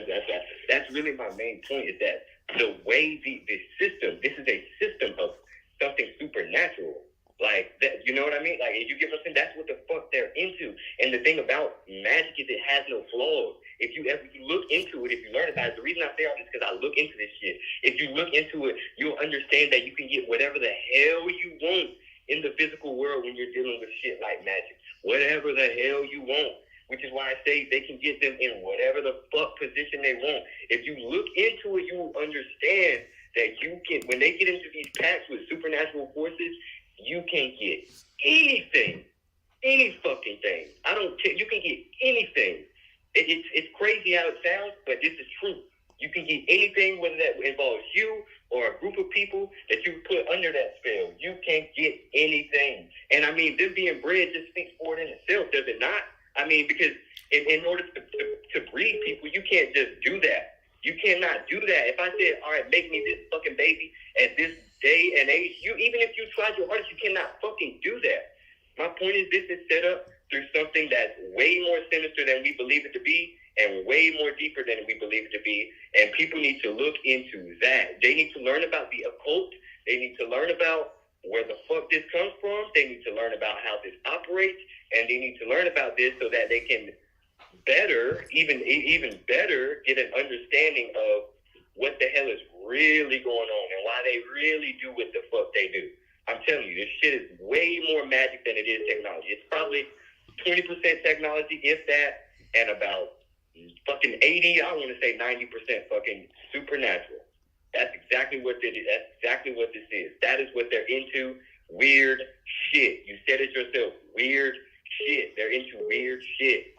That's really my main point. Is that the way the system. This is a system of something supernatural. Like that, you know what I mean? Like, if you get what I'm saying, that's what the fuck they're into. And the thing about magic is it has no flaws. If you look into it, if you learn about it, the reason I say all this is because I look into this shit. If you look into it, you'll understand that you can get whatever the hell you want in the physical world when you're dealing with shit like magic. Whatever the hell you want. Which is why I say they can get them in whatever the fuck position they want. If you look into it, you will understand that you can, when they get into these packs with supernatural forces, you can get anything, any fucking thing. I don't care. You can get anything. It's crazy how it sounds, but this is true. You can get anything, whether that involves you or a group of people that you put under that spell. You can get anything. And I mean, them being bred just speaks for it in itself, does it not? I mean, because in order to breed people, you can't just do that. You cannot do that. If I said, all right, make me this fucking baby at this day and age, even if you tried your hardest, you cannot fucking do that. My point is this is set up through something that's way more sinister than we believe it to be and way more deeper than we believe it to be. And people need to look into that. They need to learn about the occult. They need to learn about where the fuck this comes from. They need to learn about how this operates. And they need to learn about this so that they can better, even better, get an understanding of what the hell is really going on and why they really do what the fuck they do. I'm telling you, this shit is way more magic than it is technology. It's probably 20% technology, if that, and about fucking 80, I want to say 90% fucking supernatural. That's exactly what this is. That's exactly what this is. That is what they're into. Weird shit. You said it yourself. Weird shit. They're into weird shit.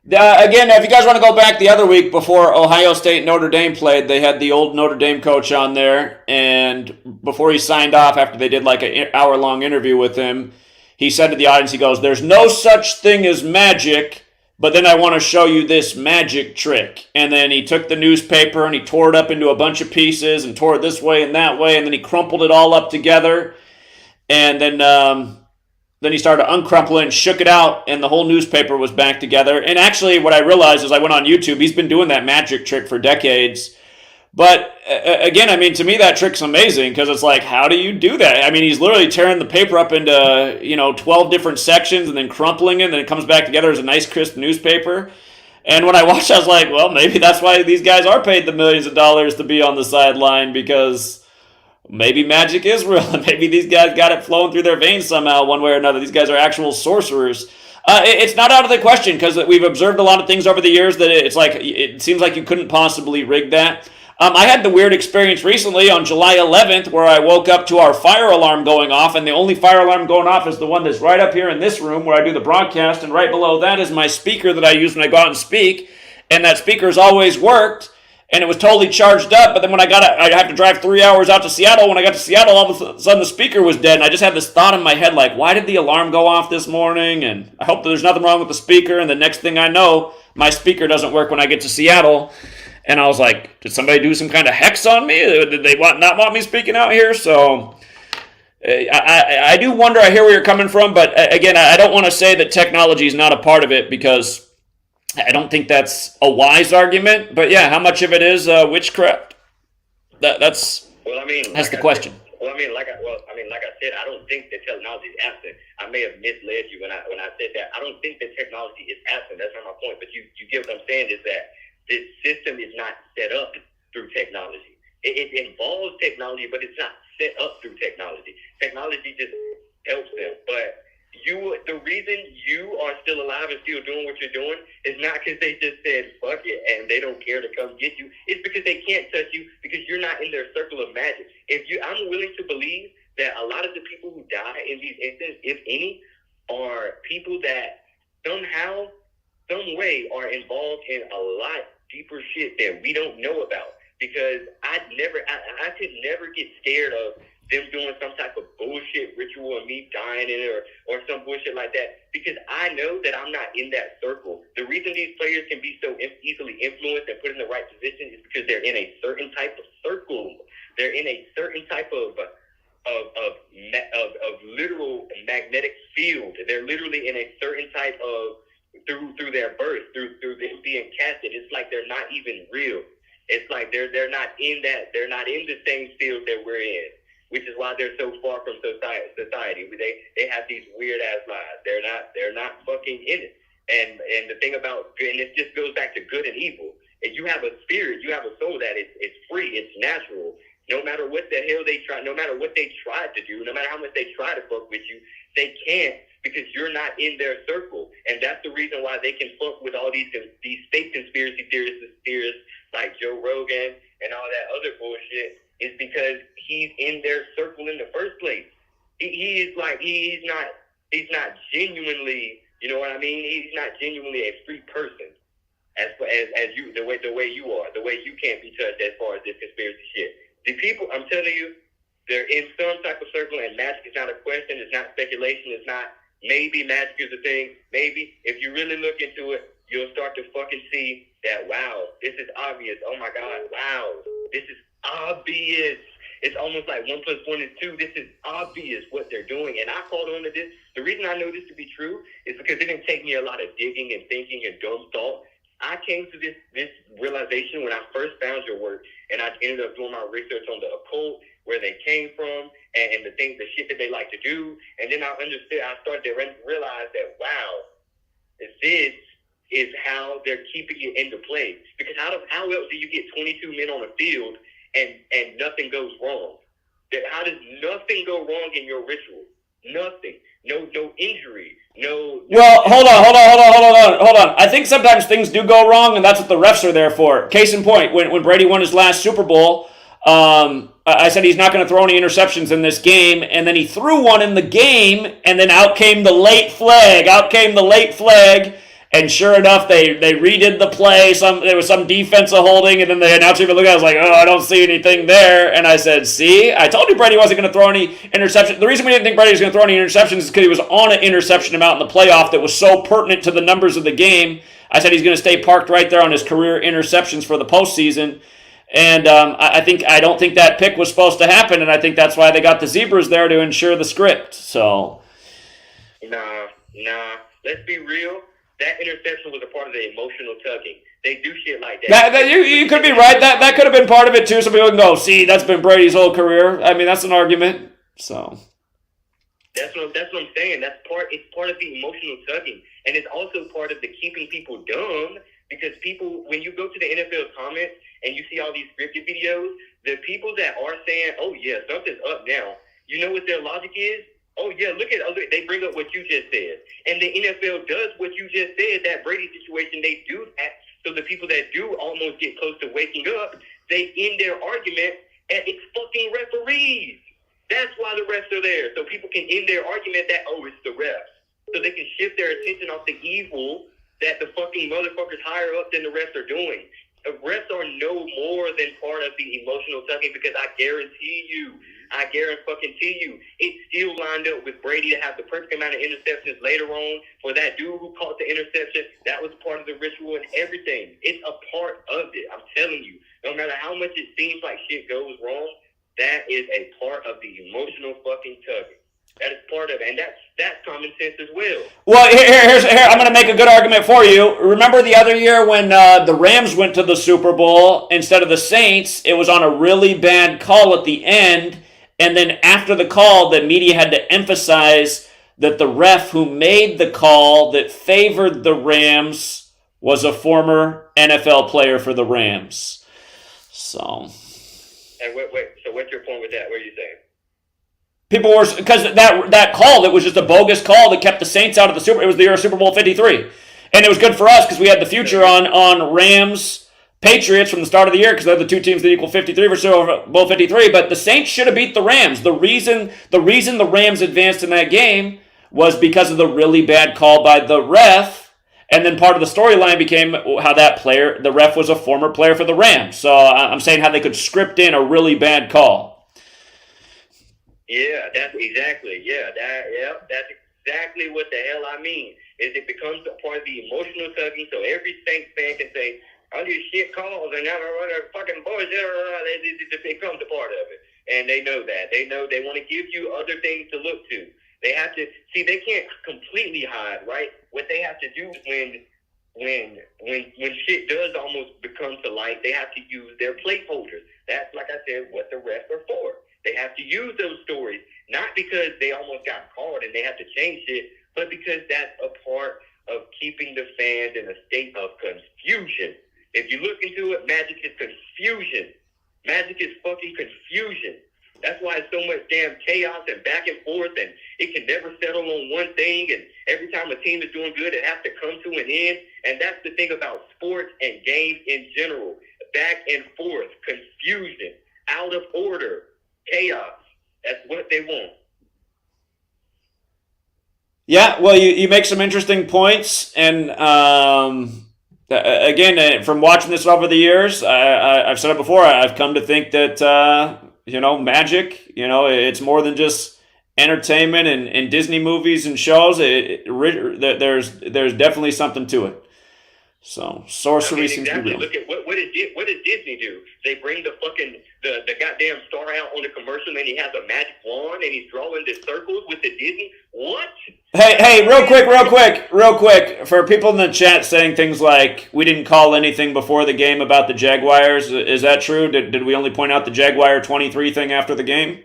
Again, if you guys want to go back the other week before Ohio State Notre Dame played, they had the old Notre Dame coach on there, and before he signed off, after they did like an hour-long interview with him, he said to the audience, he goes, "There's no such thing as magic, but then I want to show you this magic trick." And then he took the newspaper and he tore it up into a bunch of pieces and tore it this way and that way, and then he crumpled it all up together, and then he started to uncrumple it and shook it out, and the whole newspaper was back together. And actually, what I realized is I went on YouTube, he's been doing that magic trick for decades. But again, I mean, to me, that trick's amazing because it's like, how do you do that? I mean, he's literally tearing the paper up into, 12 different sections and then crumpling it, and then it comes back together as a nice, crisp newspaper. And when I watched, I was like, well, maybe that's why these guys are paid the millions of dollars to be on the sideline, because maybe magic is real, and maybe these guys got it flowing through their veins somehow, one way or another. These guys are actual sorcerers. It's not out of the question, because we've observed a lot of things over the years that it seems like you couldn't possibly rig that. I had the weird experience recently on July 11th where I woke up to our fire alarm going off, and the only fire alarm going off is the one that's right up here in this room where I do the broadcast, and right below that is my speaker that I use when I go out and speak, and that speaker's always worked. And it was totally charged up, but then when I have to drive 3 hours out to Seattle. When I got to Seattle, all of a sudden the speaker was dead, and I just had this thought in my head, like, why did the alarm go off this morning? And I hope that there's nothing wrong with the speaker, and the next thing I know, my speaker doesn't work when I get to Seattle. And I was like, did somebody do some kind of hex on me? Did they not want me speaking out here? So I do wonder, I hear where you're coming from, but again, I don't want to say that technology is not a part of it, because I don't think that's a wise argument, but yeah, how much of it is witchcraft? That's the question. Like I said, I don't think the technology is absent. I may have misled you when I said that. I don't think the technology is absent. That's not my point. But you get what I'm saying is that this system is not set up through technology. It involves technology, but it's not set up through technology. Technology just helps them, but the reason you are still alive and still doing what you're doing is not because they just said fuck it and they don't care to come get you. It's because they can't touch you, because you're not in their circle of magic. I'm willing to believe that a lot of the people who die in these instances, if any, are people that somehow, some way, are involved in a lot deeper shit that we don't know about. Because I could never get scared of them doing some type of bullshit ritual and me dying in it or some bullshit like that, because I know that I'm not in that circle. The reason these players can be so easily influenced and put in the right position is because they're in a certain type of circle. They're in a certain type of literal magnetic field. They're literally in a certain type of through their birth, through them being casted. It's like they're not even real. It's like they're not in that. They're not in the same field that we're in, which is why they're so far from society. They have these weird ass lives. They're not fucking in it. And the thing about, and it just goes back to good and evil. If you have a spirit, you have a soul that it's free, it's natural. No matter what the hell they try, no matter what they try to do, no matter how much they try to fuck with you, they can't, because you're not in their circle. And that's the reason why they can fuck with all these fake conspiracy theorists like Joe Rogan and all that other bullshit, is because he's in their circle in the first place. He's not genuinely, you know what I mean? He's not genuinely a free person as you, the way you are, the way you can't be touched as far as this conspiracy shit. The people, I'm telling you, they're in some type of circle, and magic is not a question. It's not speculation. It's not maybe magic is a thing. Maybe if you really look into it, you'll start to fucking see that, wow, this is obvious. Oh my God, wow, this is obvious. It's almost like 1 + 1 is 2. This is obvious what they're doing. And I caught on to this. The reason I know this to be true is because it didn't take me a lot of digging and thinking and dumb thought. I came to this realization when I first found your work, and I ended up doing my research on the occult, where they came from, and the shit that they like to do. And then I started to realize that, wow, this is how they're keeping it into play. Because how else do you get 22 men on the field and nothing goes wrong? How does nothing go wrong in your ritual? Nothing. No injury. No. Well, hold on. I think sometimes things do go wrong, and that's what the refs are there for. Case in point, when Brady won his last Super Bowl, I said he's not going to throw any interceptions in this game, and then he threw one in the game, and then out came the late flag. And sure enough, they redid the play. There was some defensive holding, and then the announcer even looked at it, was like, oh, I don't see anything there. And I said, see? I told you Brady wasn't going to throw any interceptions. The reason we didn't think Brady was going to throw any interceptions is because he was on an interception amount in the playoff that was so pertinent to the numbers of the game. I said he's going to stay parked right there on his career interceptions for the postseason. And I don't think that pick was supposed to happen, and I think that's why they got the Zebras there to ensure the script. So, Nah. Let's be real. That interception was a part of the emotional tugging. They do shit like that. You could be right. That could have been part of it too. Some people can go, see, that's been Brady's whole career. I mean, that's an argument. So that's what I'm saying. It's part of the emotional tugging, and it's also part of the keeping people dumb. Because people, when you go to the NFL comments and you see all these scripted videos, the people that are saying, "Oh yeah, something's up now," you know what their logic is? Oh yeah, look, they bring up what you just said. And the NFL does what you just said, that Brady situation, they do that. So the people that do almost get close to waking up, they end their argument at it's fucking referees. That's why the refs are there. So people can end their argument that, oh, it's the refs. So they can shift their attention off the evil that the fucking motherfuckers higher up than the refs are doing. The refs are no more than part of the emotional tugging, because I guarantee you, it still lined up with Brady to have the perfect amount of interceptions later on. For that dude who caught the interception, that was part of the ritual and everything. It's a part of it. I'm telling you, no matter how much it seems like shit goes wrong, that is a part of the emotional fucking tugging. That is part of it, and that's common sense as well. Well, here, I'm going to make a good argument for you. Remember the other year when the Rams went to the Super Bowl instead of the Saints? It was on a really bad call at the end, and then after the call, the media had to emphasize that the ref who made the call that favored the Rams was a former NFL player for the Rams. So. And wait. So what's your point with that? What are you saying? People were, because that call, it was just a bogus call that kept the Saints out of the Super. It was the year of Super Bowl 53, and it was good for us because we had the future on Rams Patriots from the start of the year, because they're the two teams that equal 53 for Super Bowl 53. But the Saints should have beat the Rams. The reason the Rams advanced in that game was because of the really bad call by the ref, and then part of the storyline became how the ref was a former player for the Rams. So I'm saying how they could script in a really bad call. Yeah, that's exactly. That's exactly what the hell I mean. Is it becomes a part of the emotional tugging, so every Saints fan can say, "All these shit calls and now they're fucking boys." It becomes a part of it, and they know that. They know they want to give you other things to look to. They have to see. They can't completely hide, right? What they have to do is when shit does almost become to light, they have to use their placeholders. That's, like I said, what the refs are for. They have to use those stories, not because they almost got caught and they have to change it, but because that's a part of keeping the fans in a state of confusion. If you look into it, Magic is confusion. Magic is fucking confusion. That's why it's so much damn chaos and back and forth, and it can never settle on one thing, and every time a team is doing good, it has to come to an end. And that's the thing about sports and games in general. Back and forth, confusion, out of order, chaos. That's what they want. Yeah, well, you make some interesting points, and again, from watching this over the years, I've said it before, I've come to think that, Magic, it's more than just entertainment and Disney movies and shows. There's definitely something to it. So sorcery seems to be real. Look at what does Disney do? They bring the goddamn star out on the commercial, and he has a magic wand and he's drawing the circles with the Disney. What? Hey, real quick, for people in the chat saying things like, we didn't call anything before the game about the Jaguars, is that true? Did we only point out the Jaguar 23 thing after the game?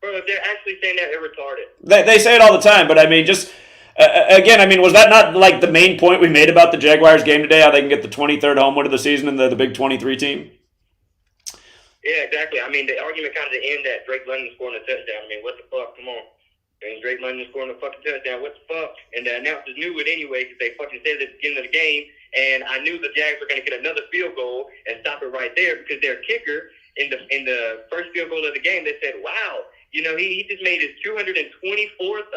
Bro, if they're actually saying that, they're retarded. They say it all the time, but I mean, just, was that not like the main point we made about the Jaguars game today, how they can get the 23rd home win of the season and the big 23 team? Yeah, exactly. I mean, the argument kind of end that Drake London scoring a touchdown. I mean, what the fuck? Come on. And Drake London scoring a fucking touchdown. What the fuck? And the announcers knew it anyway because they fucking said it at the beginning of the game. And I knew the Jags were going to get another field goal and stop it right there because their kicker in the first field goal of the game, they said, wow, you know, he just made his 224th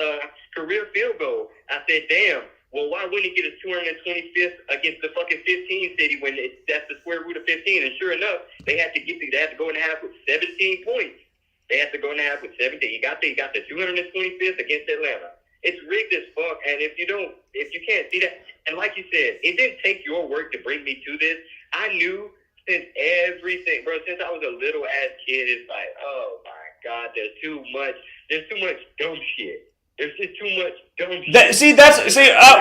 career field goal. I said, damn. Well, why wouldn't he get his 225th against the fucking 15 city when that's the square root of 15? And sure enough, they had to go in half with 17 points. They had to go in half with 17. He got the 225th against Atlanta. It's rigged as fuck. And if you can't see that, and like you said, it didn't take your work to bring me to this. I knew since everything, bro, since I was a little ass kid, it's like, oh my God, there's too much dumb shit. There's just too much dumb shit.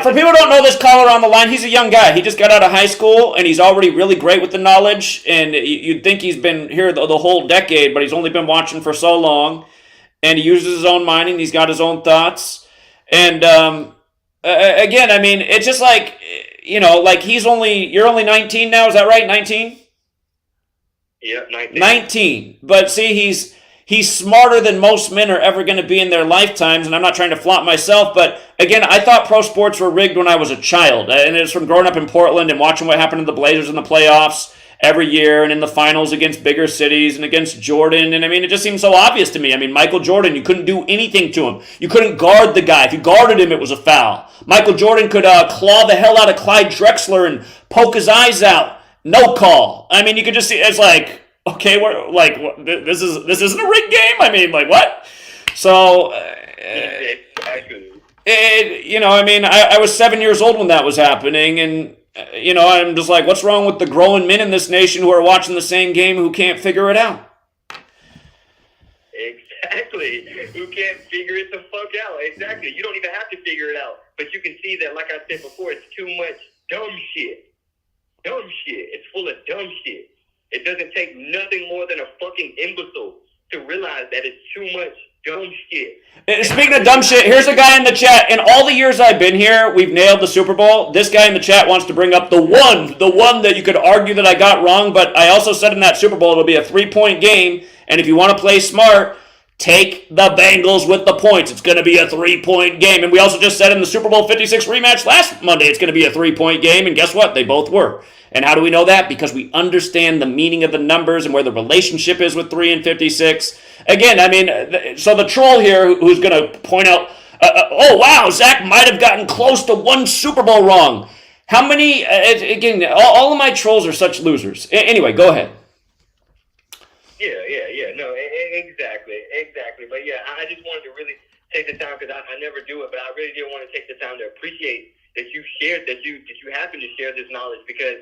For people who don't know this caller on the line, he's a young guy. He just got out of high school, and he's already really great with the knowledge. And you'd think he's been here the whole decade, but he's only been watching for so long. And he uses his own mind, and he's got his own thoughts. And again, I mean, it's just like, you know, like you're only 19 now, is that right? 19? Yeah, 19. 19. But see, he's smarter than most men are ever going to be in their lifetimes, and I'm not trying to flaunt myself, but again, I thought pro sports were rigged when I was a child, and it's from growing up in Portland and watching what happened to the Blazers in the playoffs every year and in the finals against bigger cities and against Jordan, and I mean, it just seemed so obvious to me. I mean, Michael Jordan, you couldn't do anything to him. You couldn't guard the guy. If you guarded him, it was a foul. Michael Jordan could claw the hell out of Clyde Drexler and poke his eyes out. No call. I mean, you could just see, it's like, okay, we're like, this isn't a rigged game. I mean, like, what? So, you know, I mean, I was 7 years old when that was happening, and you know, I'm just like, what's wrong with the grown men in this nation who are watching the same game who can't figure it out? Exactly. Who can't figure it the fuck out? Exactly. You don't even have to figure it out, but you can see that, like I said before, it's too much dumb shit. Dumb shit. It's full of dumb shit. It doesn't take nothing more than a fucking imbecile to realize that it's too much dumb shit. Speaking of dumb shit, here's a guy in the chat. In all the years I've been here, we've nailed the Super Bowl. This guy in the chat wants to bring up the one that you could argue that I got wrong, but I also said in that Super Bowl it'll be a 3-point game, and if you want to play smart, take the Bengals with the points. It's going to be a 3-point game. And we also just said in the Super Bowl 56 rematch last Monday it's going to be a 3-point game, and guess what? They both were. And how do we know that? Because we understand the meaning of the numbers and where the relationship is with 3 and 56. Again, I mean, so the troll here who's going to point out, oh, wow, Zach might have gotten close to one Super Bowl wrong. How many, again, all of my trolls are such losers. Anyway, go ahead. Yeah. No, exactly. But yeah, I just wanted to really take the time, because I never do it, but I really did want to take the time to appreciate that you shared, that you happen to share this knowledge, because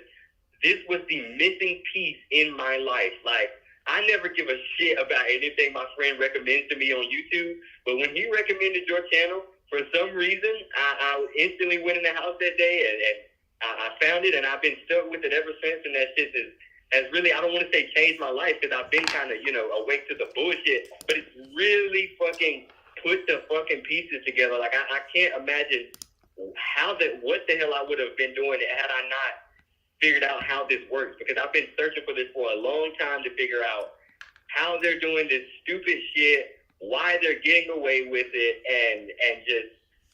this was the missing piece in my life. Like, I never give a shit about anything my friend recommends to me on YouTube, but when he recommended your channel, for some reason, I instantly went in the house that day and I found it, and I've been stuck with it ever since. And that shit has really, I don't want to say changed my life, because I've been kind of, awake to the bullshit, but it's really fucking put the fucking pieces together. Like, I can't imagine what the hell I would have been doing had I not figured out how this works, because I've been searching for this for a long time to figure out how they're doing this stupid shit, why they're getting away with it, and just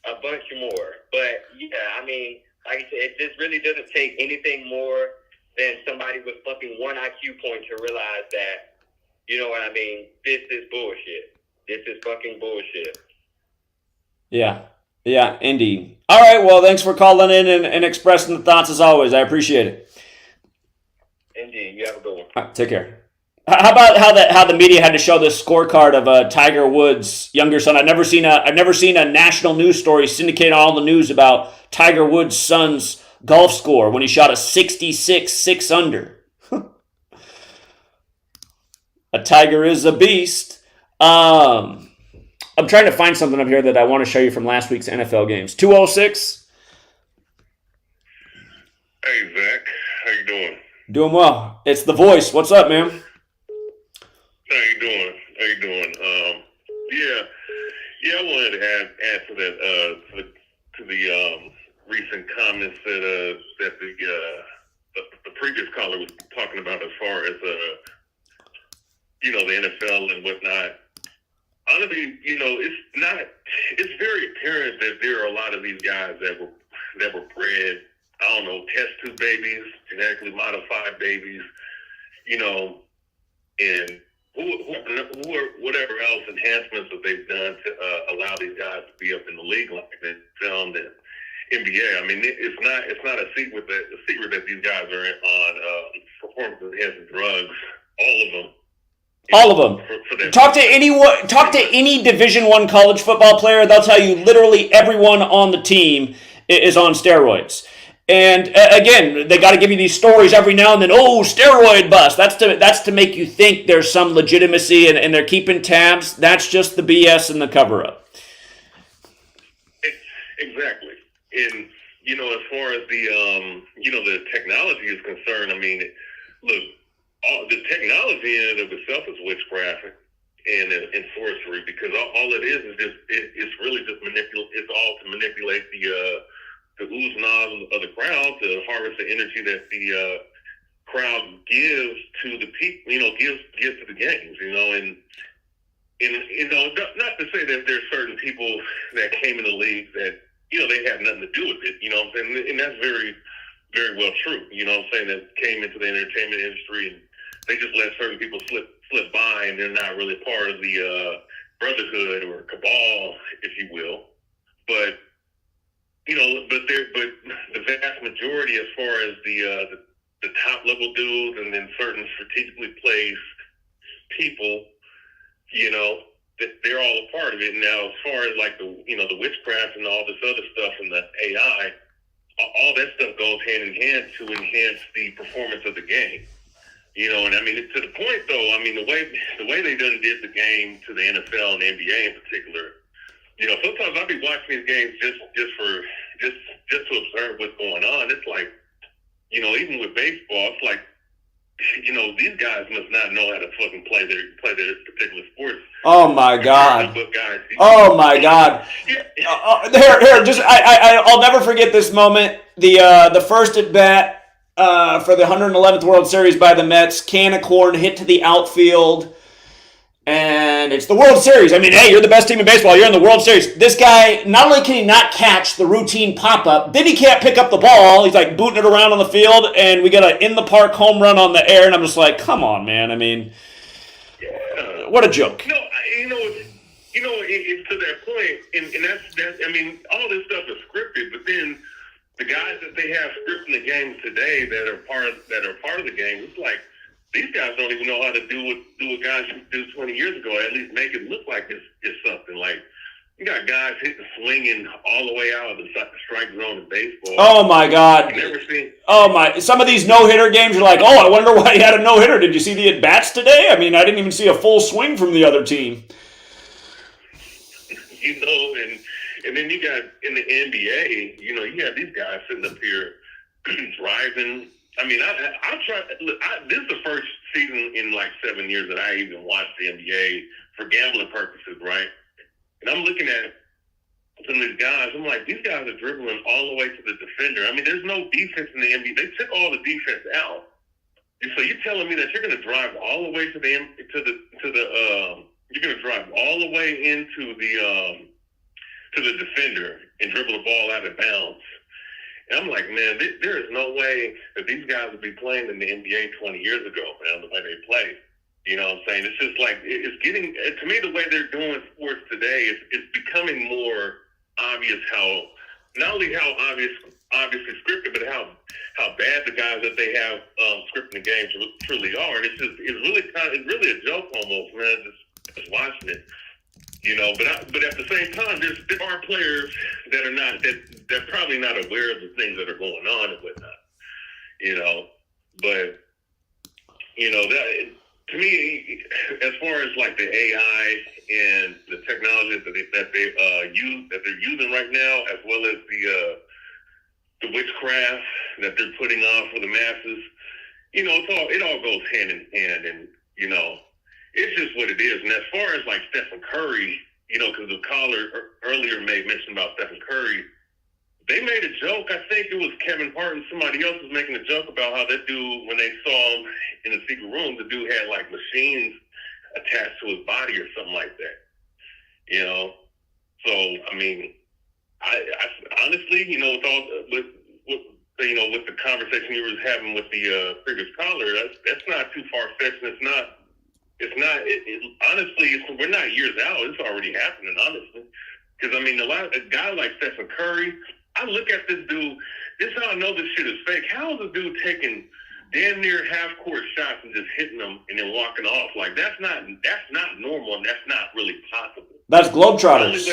a bunch more. But yeah, I mean, like I said, this really doesn't take anything more than somebody with fucking one IQ point to realize that, you know what I mean, this is bullshit. This is fucking bullshit. Yeah, indeed. All right, well, thanks for calling in and expressing the thoughts as always. I appreciate it. Indeed. You have a good one. All right, take care. How about how the media had to show this scorecard of Tiger Woods' younger son? I've never seen a national news story syndicate all the news about Tiger Woods' son's golf score when he shot a 66 6-under. A tiger is a beast. I'm trying to find something up here that I want to show you from last week's NFL games. 206. Hey, Zach. How you doing? Doing well. It's the voice. What's up, man? How you doing? I wanted to add to that to the recent comments that the previous caller was talking about, as far as the NFL and whatnot. Honestly, it's very apparent that there are a lot of these guys that were bred, I don't know, test tube babies, genetically modified babies, and whatever else enhancements that they've done to allow these guys to be up in the league like they found in NBA. I mean, it's not a secret that these guys are on performance enhancing drugs, all of them. All of them. Talk to any Division I college football player. They'll tell you literally everyone on the team is on steroids. And again, they got to give you these stories every now and then. Oh, steroid bust. That's to make you think there's some legitimacy and they're keeping tabs. That's just the BS and the cover up. Exactly. And as far as the technology is concerned, I mean, look. The technology in and of itself is witchcraft and sorcery, because all it is just it's really just it's all to manipulate the oohs and ahs of the crowd to harvest the energy that the crowd gives to the people, gives to the games, and not to say that there's certain people that came in the league that they have nothing to do with it, what I'm saying, and that's very, very well true, what I'm saying, that came into the entertainment industry and they just let certain people slip by, and they're not really part of the brotherhood or cabal, if you will. But but the vast majority, as far as the top level dudes, and then certain strategically placed people, that they're all a part of it. Now, as far as like the witchcraft and all this other stuff and the AI, all that stuff goes hand in hand to enhance the performance of the game. And I mean, to the point though, I mean, the way they done did the game to the NFL and the NBA in particular, sometimes I'll be watching these games just to observe what's going on. It's like, even with baseball, it's like, these guys must not know how to fucking play their particular sports. Oh my God! Guys, oh my God! I'll never forget this moment. The first at bat. For the 111th World Series by the Mets, can of corn hit to the outfield, and it's the World Series. I mean, hey, you're the best team in baseball. You're in the World Series. This guy, not only can he not catch the routine pop-up, then he can't pick up the ball. He's like booting it around on the field, and we got an in-the-park home run on the air, and I'm just like, come on, man. I mean, what a joke. It's to that point, and that's I mean, all this stuff is scripted, but then the guys that they have scripting the games today that are part of the game, it's like these guys don't even know how to do what guys used to do 20 years ago. At least make it look like it's something. Like you got guys swinging all the way out of the strike zone in baseball. Oh my God! Never seen. Oh my! Some of these no-hitter games are like, oh, I wonder why he had a no-hitter. Did you see the at-bats today? I mean, I didn't even see a full swing from the other team. And then you got in the NBA, you have these guys sitting up here driving. I mean, I try. Look, this is the first season in like 7 years that I even watched the NBA for gambling purposes, right? And I'm looking at some of these guys. I'm like, these guys are dribbling all the way to the defender. I mean, there's no defense in the NBA. They took all the defense out. And so you're telling me that you're going to drive all the way you're going to drive all the way into the defender and dribble the ball out of bounds. And I'm like, man, there is no way that these guys would be playing in the NBA 20 years ago, man, the way they play. You know what I'm saying? It's just like, it's getting, to me, the way they're doing sports today, it's becoming more obvious not only how obviously scripted, but how bad the guys that they have scripting the games truly are. And it's really a joke almost, man, just watching it. But at the same time, there are players that are not they're probably not aware of the things that are going on and whatnot. But that to me, as far as like the AI and the technology that they're using right now, as well as the witchcraft that they're putting on for the masses, it all goes hand in hand, and it's just what it is. And as far as like Stephen Curry, because the caller earlier made mention about Stephen Curry, they made a joke. I think it was Kevin Hart and somebody else was making a joke about how that dude, when they saw him in the secret room, the dude had like machines attached to his body or something like that. You know, so I mean, I honestly, you know, with all with you know, with the conversation you were having with the previous caller, that's not too far fetched. Honestly, we're not years out. It's already happening, honestly. Because I mean, a guy like Stephen Curry, I look at this dude. This is how I know this shit is fake. How is a dude taking damn near half-court shots and just hitting them and then walking off? Like that's not normal, and that's not really possible. That's Globetrotters.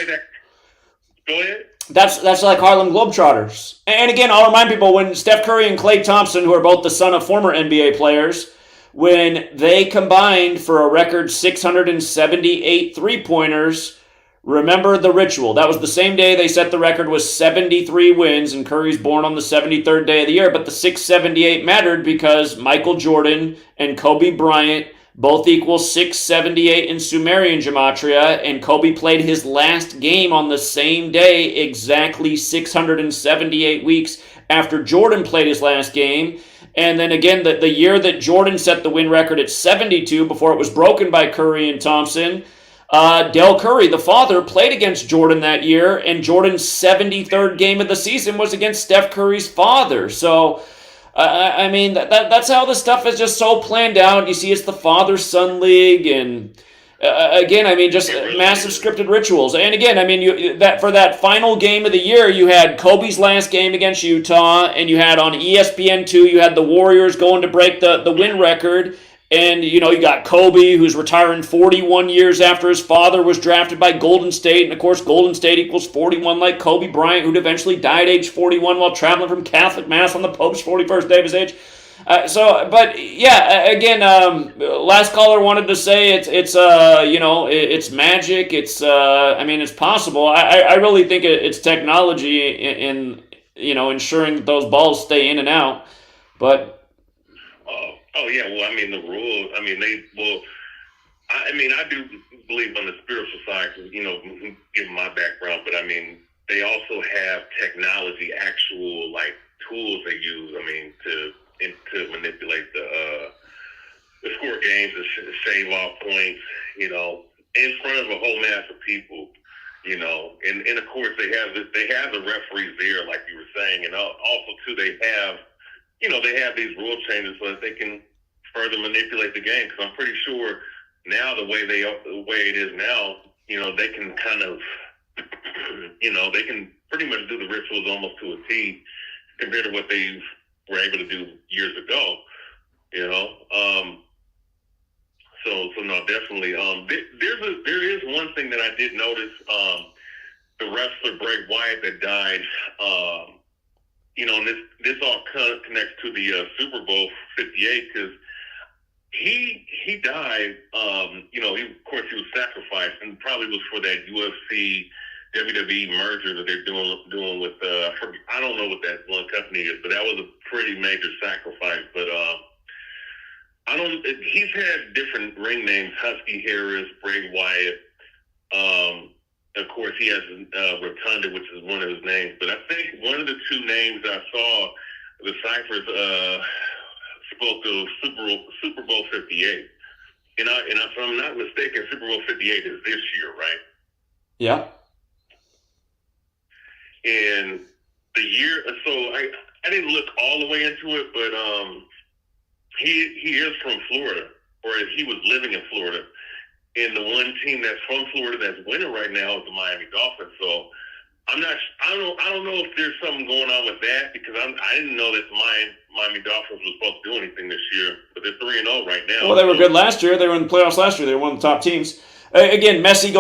Go ahead. That's like Harlem Globetrotters. And again, I'll remind people, when Steph Curry and Klay Thompson, who are both the son of former NBA players, when they combined for a record 678 three-pointers, remember the ritual. That was the same day they set the record with 73 wins, and Curry's born on the 73rd day of the year. But the 678 mattered because Michael Jordan and Kobe Bryant both equal 678 in Sumerian gematria, and Kobe played his last game on the same day, exactly 678 weeks after Jordan played his last game. And then again, the year that Jordan set the win record at 72, before it was broken by Curry and Thompson, Del Curry, the father, played against Jordan that year, and Jordan's 73rd game of the season was against Steph Curry's father. So, I mean, that's how this stuff is just so planned out. You see, it's the father-son league, and again, I mean, just massive scripted rituals. And again, I mean, for that final game of the year, you had Kobe's last game against Utah, and you had on ESPN2, you had the Warriors going to break the win record. And, you know, you got Kobe, who's retiring 41 years after his father was drafted by Golden State. And, of course, Golden State equals 41, like Kobe Bryant, who'd eventually died age 41 while traveling from Catholic Mass on the Pope's 41st day of his age. But, yeah, again, last caller wanted to say it's magic. I mean, it's possible. I really think it's technology in ensuring that those balls stay in and out. But... Oh yeah, well, I mean the rules. I mean I do believe on the spiritual side, given my background. But I mean, they also have technology, actual like tools they use. I mean, to manipulate the score games and shave off points. In front of a whole mass of people. And of course they have the referees there, like you were saying, and also too they have these rule changes so that they can further manipulate the game. Because I'm pretty sure now the way it is now, they can kind of, they can pretty much do the rituals almost to a T compared to what they were able to do years ago. So no, definitely. There is one thing that I did notice. The wrestler Bray Wyatt that died. And this all connects to the Super Bowl 58 because he died. Of course he was sacrificed, and probably was for that UFC WWE merger that they're doing with. I don't know what that one company is, but that was a pretty major sacrifice. But He's had different ring names: Husky Harris, Bray Wyatt. Of course, he has Rotunda, which is one of his names. But I think one of the two names I saw, the ciphers spoke of Super Bowl 58. And if I'm not mistaken, Super Bowl 58 is this year, right? Yeah. And the year, so I didn't look all the way into it, but he is from Florida, or he was living in Florida. And the one team that's from Florida that's winning right now is the Miami Dolphins. So I don't know if there's something going on with that, because I didn't know that the Miami Dolphins was supposed to do anything this year, but they're 3-0 right now. Well, they were good last year. They were in the playoffs last year. They were one of the top teams. Again, Messi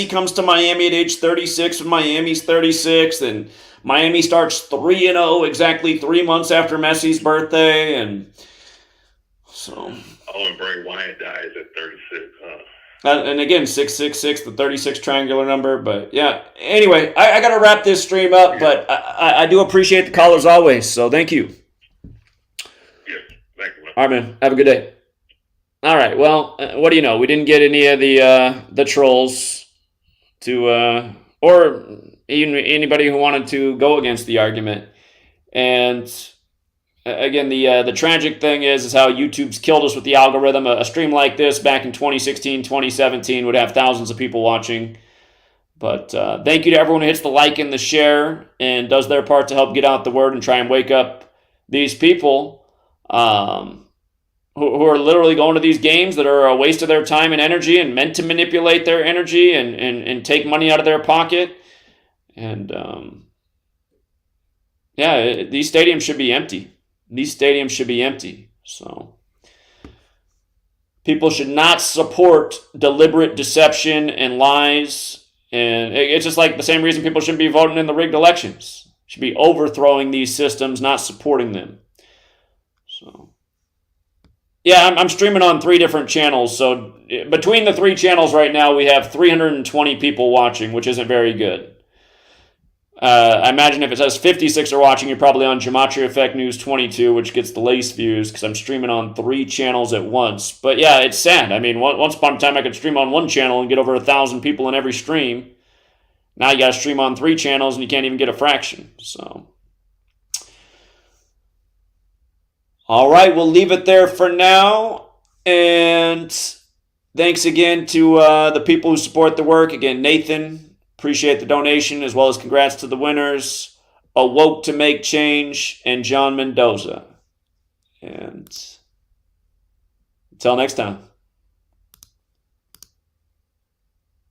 comes to Miami at age 36, and Miami's 36, and Miami starts 3-0 exactly 3 months after Messi's birthday, and so. Oh, and Bray Wyatt dies at 36, huh? And again, 666, the 36 triangular number. But yeah, anyway, I got to wrap this stream up, but I do appreciate the call as always, so thank you. Yeah, thank you, man. All right, man. Have a good day. All right, well, what do you know? We didn't get any of the trolls to, or even anybody who wanted to go against the argument. And again, the tragic thing is how YouTube's killed us with the algorithm. A stream like this back in 2016, 2017 would have thousands of people watching. But thank you to everyone who hits the like and the share and does their part to help get out the word and try and wake up these people who are literally going to these games that are a waste of their time and energy and meant to manipulate their energy and take money out of their pocket. And these stadiums should be empty. These stadiums should be empty. So people should not support deliberate deception and lies. And it's just like the same reason people shouldn't be voting in the rigged elections. Should be overthrowing these systems, not supporting them. So, yeah, I'm streaming on 3 different channels. So between the 3 channels right now, we have 320 people watching, which isn't very good. I imagine if it says 56 are watching, you're probably on GematriaEffectNews 22, which gets the least views because I'm streaming on 3 channels at once. But yeah, it's sad. I mean, once upon a time I could stream on 1 channel and get over 1,000 people in every stream. Now you got to stream on 3 channels and you can't even get a fraction. So, all right, we'll leave it there for now. And thanks again to the people who support the work. Again, Nathan. Appreciate the donation, as well as congrats to the winners, Awoke to Make Change, and John Mendoza. And until next time.